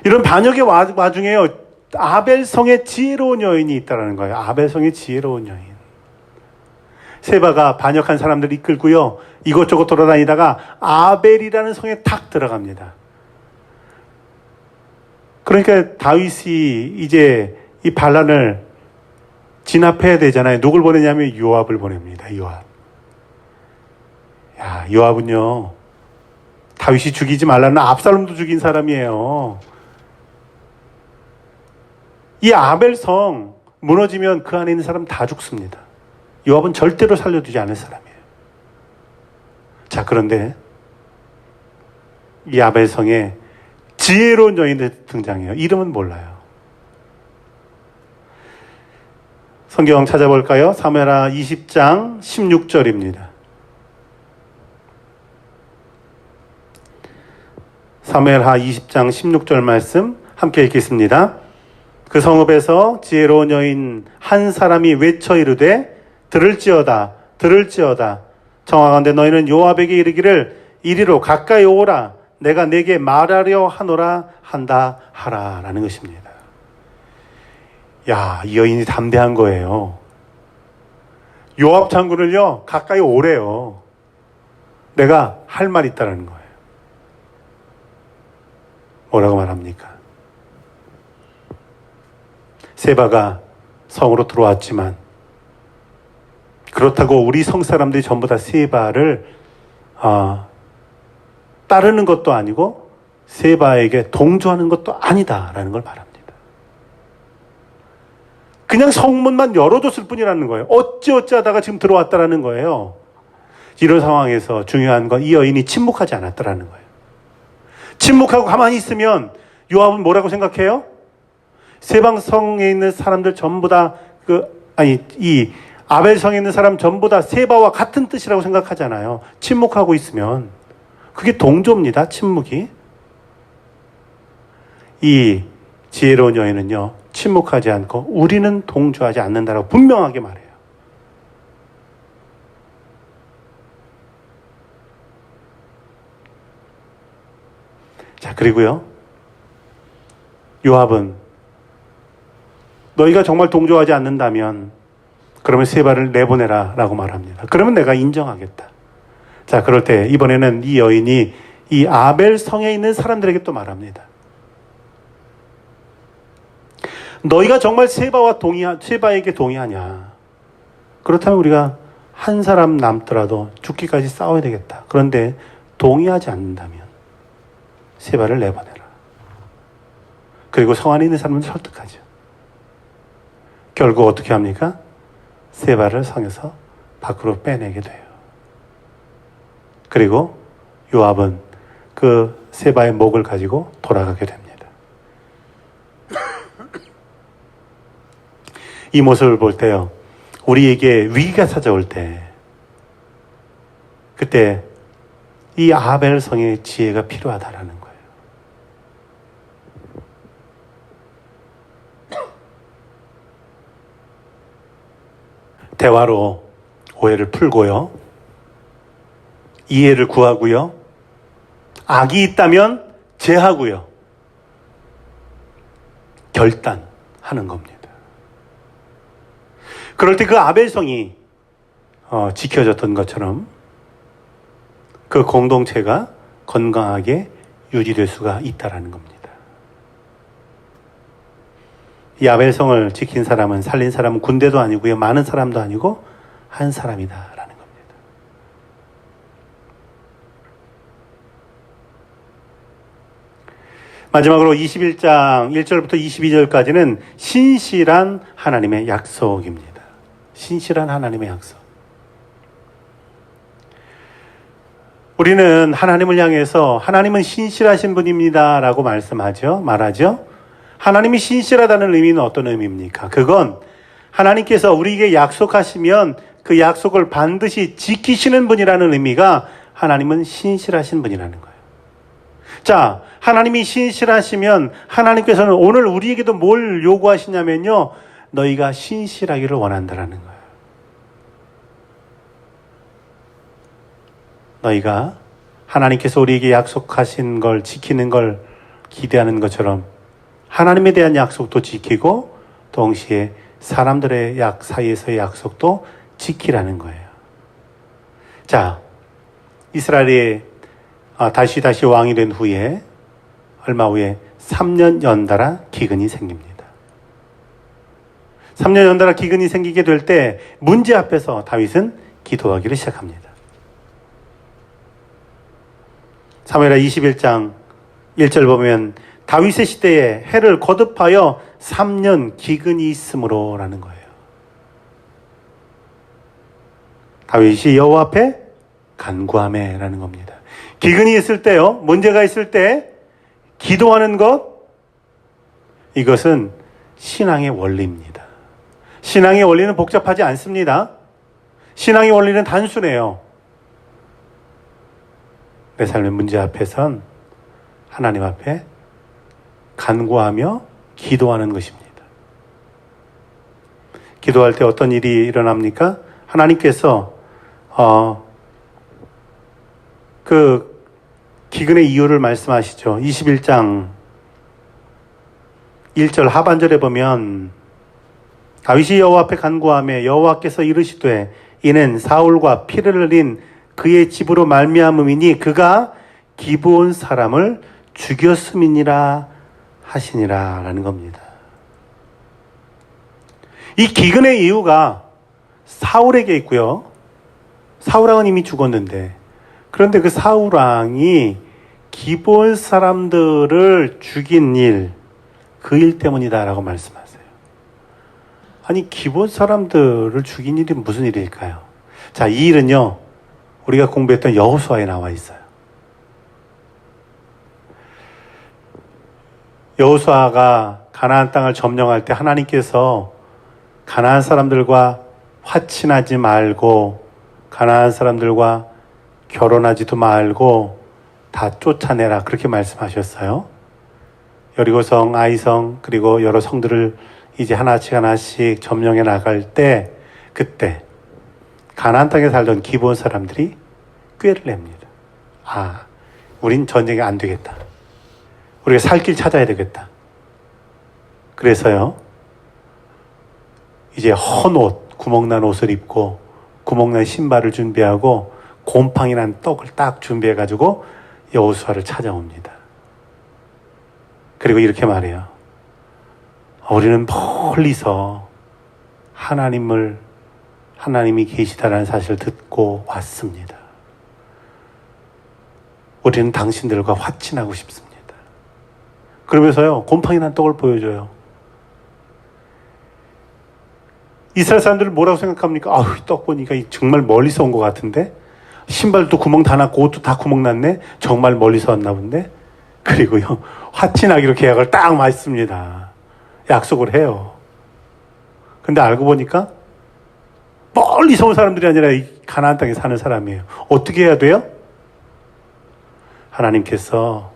이런 반역의 와중에요, 아벨성의 지혜로운 여인이 있다는 거예요. 아벨성의 지혜로운 여인. 세바가 반역한 사람들을 이끌고요, 이것저것 돌아다니다가 아벨이라는 성에 탁 들어갑니다. 그러니까 다윗이 이제 이 반란을 진압해야 되잖아요. 누굴 보내냐면 요압을 보냅니다. 요압. 요압은요, 다윗이 죽이지 말라는 압살롬도 죽인 사람이에요. 이 아벨성 무너지면 그 안에 있는 사람 다 죽습니다. 요압은 절대로 살려두지 않을 사람이에요. 자, 그런데 이 아벨성에 지혜로운 여인이 등장해요. 이름은 몰라요. 성경 찾아볼까요? 사무엘하 20장 16절입니다. 사무엘하 20장 16절 말씀 함께 읽겠습니다. 그 성읍에서 지혜로운 여인 한 사람이 외쳐 이르되 들을지어다 들을지어다 청하건대 너희는 요압에게 이르기를 이리로 가까이 오라 내가 내게 말하려 하노라 한다 하라 라는 것입니다. 이 여인이 담대한 거예요. 요압 장군을요, 가까이 오래요. 내가 할 말이 있다는 거예요. 뭐라고 말합니까? 세바가 성으로 들어왔지만 그렇다고 우리 성 사람들이 전부 다 세바를 따르는 것도 아니고 세바에게 동조하는 것도 아니다라는 걸 말합니다. 그냥 성문만 열어뒀을 뿐이라는 거예요. 어찌어찌 하다가 지금 들어왔다라는 거예요. 이런 상황에서 중요한 건 이 여인이 침묵하지 않았다라는 거예요. 침묵하고 가만히 있으면 요압은 뭐라고 생각해요? 세방성에 있는 사람들 전부 다 이 아벨성에 있는 사람 전부 다 세바와 같은 뜻이라고 생각하잖아요. 침묵하고 있으면 그게 동조입니다. 침묵이. 이 지혜로운 여인은요, 침묵하지 않고 우리는 동조하지 않는다라고 분명하게 말해요. 자, 그리고요, 요압은 너희가 정말 동조하지 않는다면 그러면 세바를 내보내라 라고 말합니다. 그러면 내가 인정하겠다. 자, 그럴 때 이번에는 이 여인이 이 아벨 성에 있는 사람들에게 또 말합니다. 너희가 정말 세바에게 동의하냐? 그렇다면 우리가 한 사람 남더라도 죽기까지 싸워야 되겠다. 그런데 동의하지 않는다면 세바를 내보내라. 그리고 성 안에 있는 사람을 설득하죠. 결국 어떻게 합니까? 세바를 성에서 밖으로 빼내게 돼요. 그리고 요압은 그 세바의 목을 가지고 돌아가게 됩니다. 이 모습을 볼 때요, 우리에게 위기가 찾아올 때, 그때 이 아벨 성의 지혜가 필요하다라는 거예요. 대화로 오해를 풀고요, 이해를 구하고요, 악이 있다면 제하고요, 결단하는 겁니다. 그럴 때 그 아벨성이 지켜졌던 것처럼 그 공동체가 건강하게 유지될 수가 있다라는 겁니다. 이 아벨성을 지킨 사람은, 살린 사람은 군대도 아니고요, 많은 사람도 아니고 한 사람이다라는 겁니다. 마지막으로 21장 1절부터 22절까지는 신실한 하나님의 약속입니다. 신실한 하나님의 약속. 우리는 하나님을 향해서 하나님은 신실하신 분입니다 라고 말하죠. 하나님이 신실하다는 의미는 어떤 의미입니까? 그건 하나님께서 우리에게 약속하시면 그 약속을 반드시 지키시는 분이라는 의미가 하나님은 신실하신 분이라는 거예요. 자, 하나님이 신실하시면 하나님께서는 오늘 우리에게도 뭘 요구하시냐면요, 너희가 신실하기를 원한다라는 거예요. 너희가 하나님께서 우리에게 약속하신 걸 지키는 걸 기대하는 것처럼 하나님에 대한 약속도 지키고 동시에 사람들의 사이에서의 약속도 지키라는 거예요. 자, 이스라엘이 다시 왕이 된 후에 얼마 후에 3년 연달아 기근이 생깁니다. 3년 연달아 기근이 생기게 될 때 문제 앞에서 다윗은 기도하기를 시작합니다. 사무엘하 21장 1절 보면 다윗의 시대에 해를 거듭하여 3년 기근이 있으므로 라는 거예요. 다윗이 여호와 앞에 간구하매 라는 겁니다. 기근이 있을 때요, 문제가 있을 때 기도하는 것, 이것은 신앙의 원리입니다. 신앙의 원리는 복잡하지 않습니다. 신앙의 원리는 단순해요. 내 삶의 문제 앞에선 하나님 앞에 간구하며 기도하는 것입니다. 기도할 때 어떤 일이 일어납니까? 하나님께서 그 기근의 이유를 말씀하시죠. 21장 1절 하반절에 보면 다윗이 여호와 앞에 간구하며 여호와께서 이르시되 이는 사울과 피를 흘린 그의 집으로 말미암음이니 그가 기브온 사람을 죽였음이니라 하시니라 라는 겁니다. 이 기근의 이유가 사울에게 있고요. 사울왕은 이미 죽었는데, 그런데 그 사울왕이 기브온 사람들을 죽인 일, 그 일 때문이다라고 말씀하세요. 아니, 기브온 사람들을 죽인 일이 무슨 일일까요? 자, 이 일은요, 우리가 공부했던 여호수아에 나와 있어요. 여호수아가 가나안 땅을 점령할 때 하나님께서 가나안 사람들과 화친하지 말고, 가나안 사람들과 결혼하지도 말고 다 쫓아내라, 그렇게 말씀하셨어요. 여리고성, 아이성, 그리고 여러 성들을 이제 하나씩 하나씩 점령해 나갈 때, 그때 가나안 땅에 살던 기브온 사람들이 꾀를 냅니다. 아, 우린 전쟁이 안 되겠다. 우리가 살 길 찾아야 되겠다. 그래서요, 이제 헌 옷, 구멍난 옷을 입고 구멍난 신발을 준비하고 곰팡이 난 떡을 딱 준비해가지고 여호수아를 찾아옵니다. 그리고 이렇게 말해요. 우리는 멀리서 하나님이 계시다라는 사실을 듣고 왔습니다. 우리는 당신들과 화친하고 싶습니다. 그러면서요, 곰팡이 난 떡을 보여줘요. 이스라엘 사람들은 뭐라고 생각합니까? 아우, 떡 보니까 정말 멀리서 온 것 같은데? 신발도 구멍 다 났고 옷도 다 구멍 났네? 정말 멀리서 왔나 본데? 그리고요, 화친하기로 계약을 딱 맞습니다. 약속을 해요. 근데 알고 보니까 멀리서 온 사람들이 아니라 이 가나안 땅에 사는 사람이에요. 어떻게 해야 돼요? 하나님께서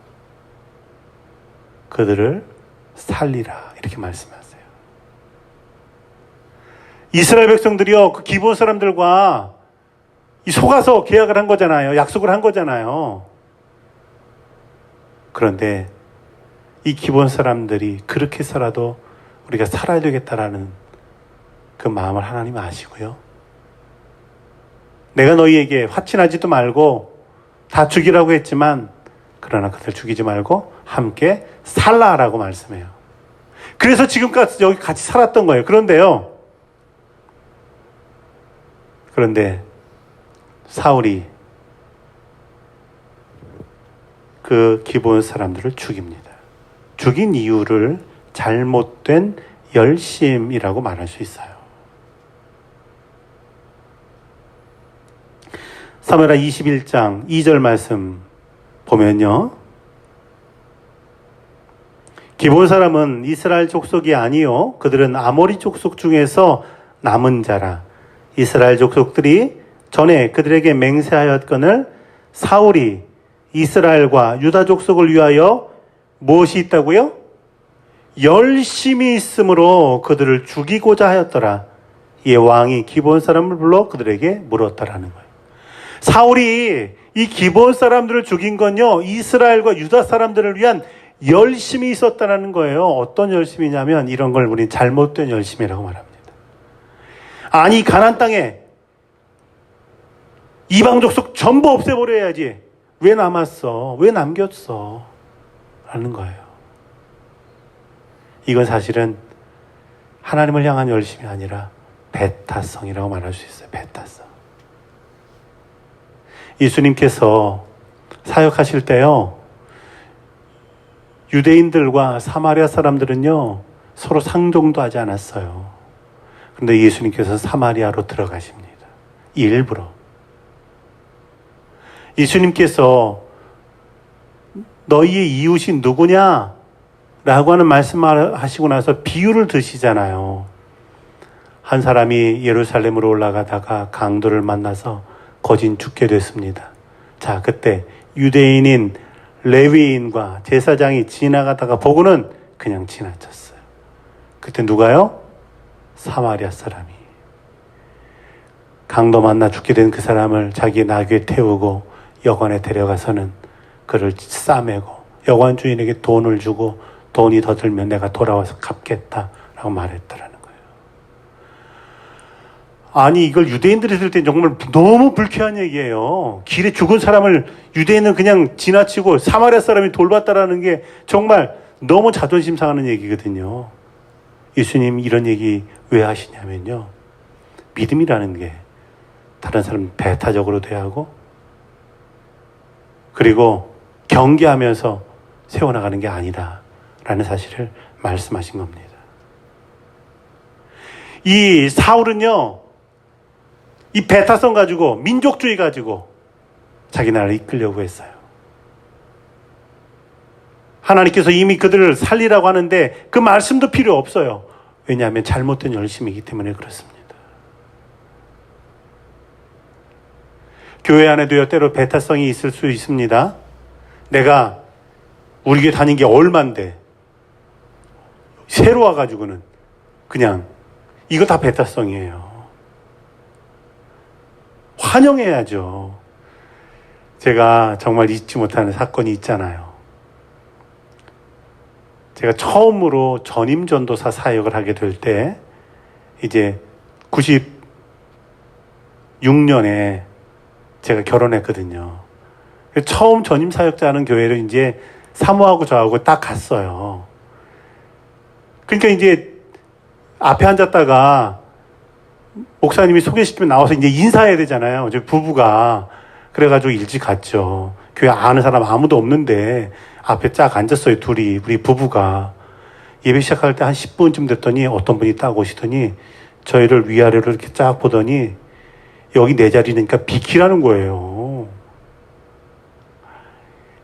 그들을 살리라, 이렇게 말씀하세요. 이스라엘 백성들이요, 그 기브온 사람들과 속아서 계약을 한 거잖아요. 약속을 한 거잖아요. 그런데 이 기브온 사람들이 그렇게 살아도 우리가 살아야 되겠다라는 그 마음을 하나님 아시고요. 내가 너희에게 화친하지도 말고 다 죽이라고 했지만, 그러나 그들 죽이지 말고 함께 살라라고 말씀해요. 그래서 지금까지 여기 같이 살았던 거예요. 그런데 사울이 그 기브온 사람들을 죽입니다. 죽인 이유를 잘못된 열심이라고 말할 수 있어요. 사무엘하 21장 2절 말씀 보면요, 기브온 사람은 이스라엘 족속이 아니요 그들은 아모리 족속 중에서 남은 자라. 이스라엘 족속들이 전에 그들에게 맹세하였거늘 사울이 이스라엘과 유다 족속을 위하여 무엇이 있다고요? 열심히 있으므로 그들을 죽이고자 하였더라. 이에 왕이 기브온 사람을 불러 그들에게 물었다라는 거예요. 사울이 이 기브온 사람들을 죽인 건요, 이스라엘과 유다 사람들을 위한 열심이 있었다는 거예요. 어떤 열심이냐면 이런 걸 우리 잘못된 열심이라고 말합니다. 아니, 가나안 땅에 이방 족속 전부 없애버려야지. 왜 남았어? 왜 남겼어? 라는 거예요. 이건 사실은 하나님을 향한 열심이 아니라 배타성이라고 말할 수 있어요. 배타성. 예수님께서 사역하실 때요, 유대인들과 사마리아 사람들은요, 서로 상종도 하지 않았어요. 그런데 예수님께서 사마리아로 들어가십니다. 일부러. 예수님께서 너희의 이웃이 누구냐? 라고 하는 말씀을 하시고 나서 비유를 드시잖아요. 한 사람이 예루살렘으로 올라가다가 강도를 만나서 거진 죽게 됐습니다. 자, 그때 유대인인 레위인과 제사장이 지나가다가 보고는 그냥 지나쳤어요. 그때 누가요? 사마리아 사람이 강도 만나 죽게 된 그 사람을 자기 나귀에 태우고 여관에 데려가서는 그를 싸매고 여관 주인에게 돈을 주고 돈이 더 들면 내가 돌아와서 갚겠다라고 말했더라는 거예요. 아니, 이걸 유대인들이 들을 때 정말 너무 불쾌한 얘기예요. 길에 죽은 사람을 유대인은 그냥 지나치고 사마리아 사람이 돌봤다라는 게 정말 너무 자존심 상하는 얘기거든요. 예수님 이런 얘기 왜 하시냐면요. 믿음이라는 게 다른 사람 배타적으로 대하고 그리고 경계하면서 세워나가는 게 아니다라는 사실을 말씀하신 겁니다. 이 사울은요, 이 배타성 가지고 민족주의 가지고 자기 나라를 이끌려고 했어요. 하나님께서 이미 그들을 살리라고 하는데 그 말씀도 필요 없어요. 왜냐하면 잘못된 열심이기 때문에 그렇습니다. 교회 안에도요, 때로 배타성이 있을 수 있습니다. 내가 우리 교회 다닌 게 얼만데 새로 와가지고는 그냥 이거 다 배타성이에요. 환영해야죠. 제가 정말 잊지 못하는 사건이 있잖아요. 제가 처음으로 전임 전도사 사역을 하게 될 때 이제 96년에 제가 결혼했거든요. 처음 전임 사역자 하는 교회를 이제 사모하고 저하고 딱 갔어요. 그러니까 이제 앞에 앉았다가 목사님이 소개시키면 나와서 이제 인사해야 되잖아요. 이제 부부가. 그래가지고 일찍 갔죠. 교회 아는 사람 아무도 없는데 앞에 쫙 앉았어요. 둘이. 우리 부부가. 예배 시작할 때 한 10분쯤 됐더니 어떤 분이 딱 오시더니 저희를 위아래로 이렇게 쫙 보더니 여기 내 자리니까 비키라는 거예요.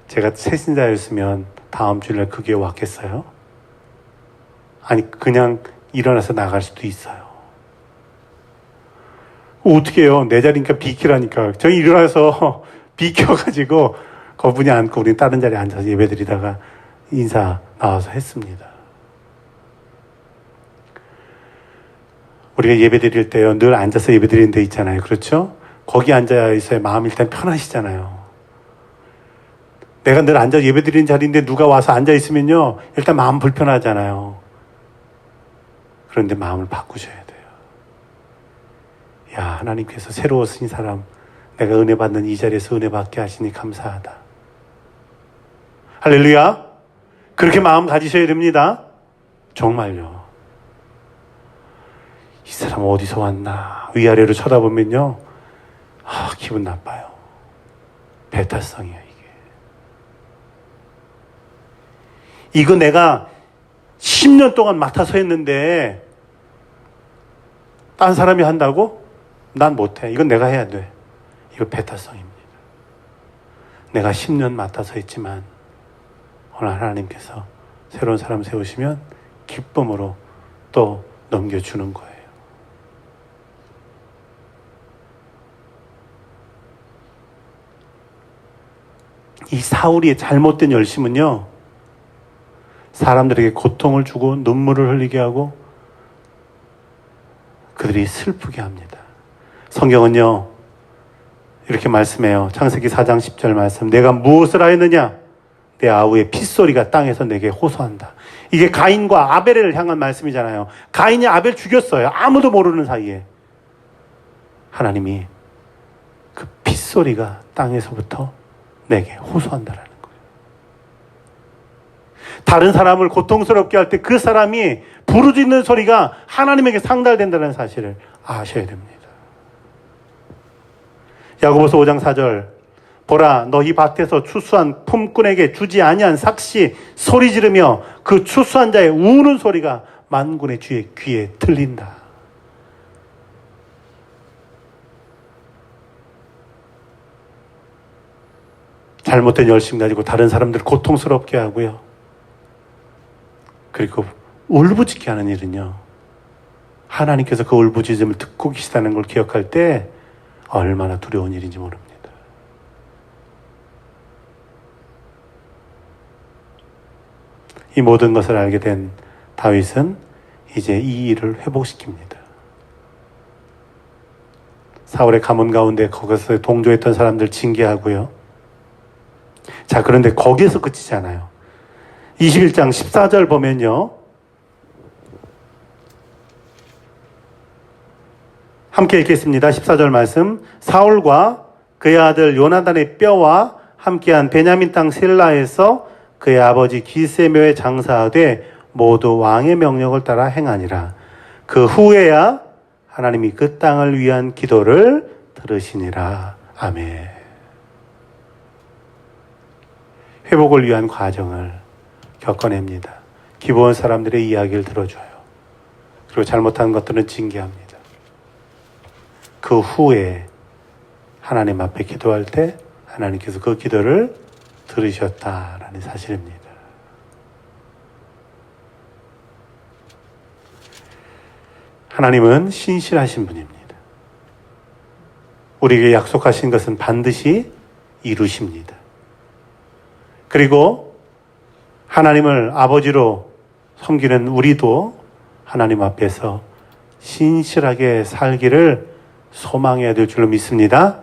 제가 새신자였으면 다음 주일날 그 교회 왔겠어요? 아니, 그냥 일어나서 나갈 수도 있어요. 어떻게 해요? 내 자리니까 비키라니까. 저희 일어나서 비켜가지고 그분이 앉고 우리는 다른 자리에 앉아서 예배드리다가 인사 나와서 했습니다. 우리가 예배드릴 때요, 늘 앉아서 예배드리는 데 있잖아요. 그렇죠? 거기 앉아 있어야 마음이 일단 편하시잖아요. 내가 늘 앉아 예배드리는 자리인데 누가 와서 앉아 있으면요, 일단 마음 불편하잖아요. 그런데 마음을 바꾸셔야 돼요. 야, 하나님께서 새로 쓰신 사람, 내가 은혜 받는 이 자리에서 은혜 받게 하시니 감사하다. 할렐루야. 그렇게 마음 가지셔야 됩니다. 정말요. 이 사람 어디서 왔나 위아래로 쳐다보면요, 기분 나빠요. 배타성이야 이게. 이거 내가 10년 동안 맡아서 했는데 딴 사람이 한다고? 난 못해. 이건 내가 해야 돼. 이거 배타성입니다. 내가 10년 맡아서 했지만 오늘 하나님께서 새로운 사람 세우시면 기쁨으로 또 넘겨주는 거예요. 이 사울의 잘못된 열심은요, 사람들에게 고통을 주고 눈물을 흘리게 하고 그들이 슬프게 합니다. 성경은요, 이렇게 말씀해요. 창세기 4장 10절 말씀. 내가 무엇을 하였느냐? 내 아우의 핏소리가 땅에서 내게 호소한다. 이게 가인과 아벨을 향한 말씀이잖아요. 가인이 아벨 죽였어요. 아무도 모르는 사이에. 하나님이 그 핏소리가 땅에서부터 내게 호소한다라는 거예요. 다른 사람을 고통스럽게 할 때 그 사람이 부르짖는 소리가 하나님에게 상달된다는 사실을 아셔야 됩니다. 야고보서 5장 4절. 보라, 너희 밭에서 추수한 품꾼에게 주지 아니한 삭시 소리 지르며 그 추수한 자의 우는 소리가 만군의 주의 귀에 들린다. 잘못된 열심 가지고 다른 사람들 고통스럽게 하고요. 그리고 울부짖게 하는 일은요, 하나님께서 그 울부짖음을 듣고 계시다는 걸 기억할 때 얼마나 두려운 일인지 모릅니다. 이 모든 것을 알게 된 다윗은 이제 이 일을 회복시킵니다. 사울의 가문 가운데 거기서 동조했던 사람들 징계하고요. 자, 그런데 거기에서 그치지 않아요. 21장 14절 보면요, 함께 읽겠습니다. 14절 말씀. 사울과 그의 아들 요나단의 뼈와 함께한 베냐민 땅 셀라에서 그의 아버지 기세묘에 장사하되 모두 왕의 명령을 따라 행하니라. 그 후에야 하나님이 그 땅을 위한 기도를 들으시니라. 아멘. 회복을 위한 과정을 겪어냅니다. 기부원 사람들의 이야기를 들어줘요. 그리고 잘못한 것들은 징계합니다. 그 후에 하나님 앞에 기도할 때 하나님께서 그 기도를 들으셨다라는 사실입니다. 하나님은 신실하신 분입니다. 우리에게 약속하신 것은 반드시 이루십니다. 그리고 하나님을 아버지로 섬기는 우리도 하나님 앞에서 신실하게 살기를 소망해야 될 줄로 믿습니다.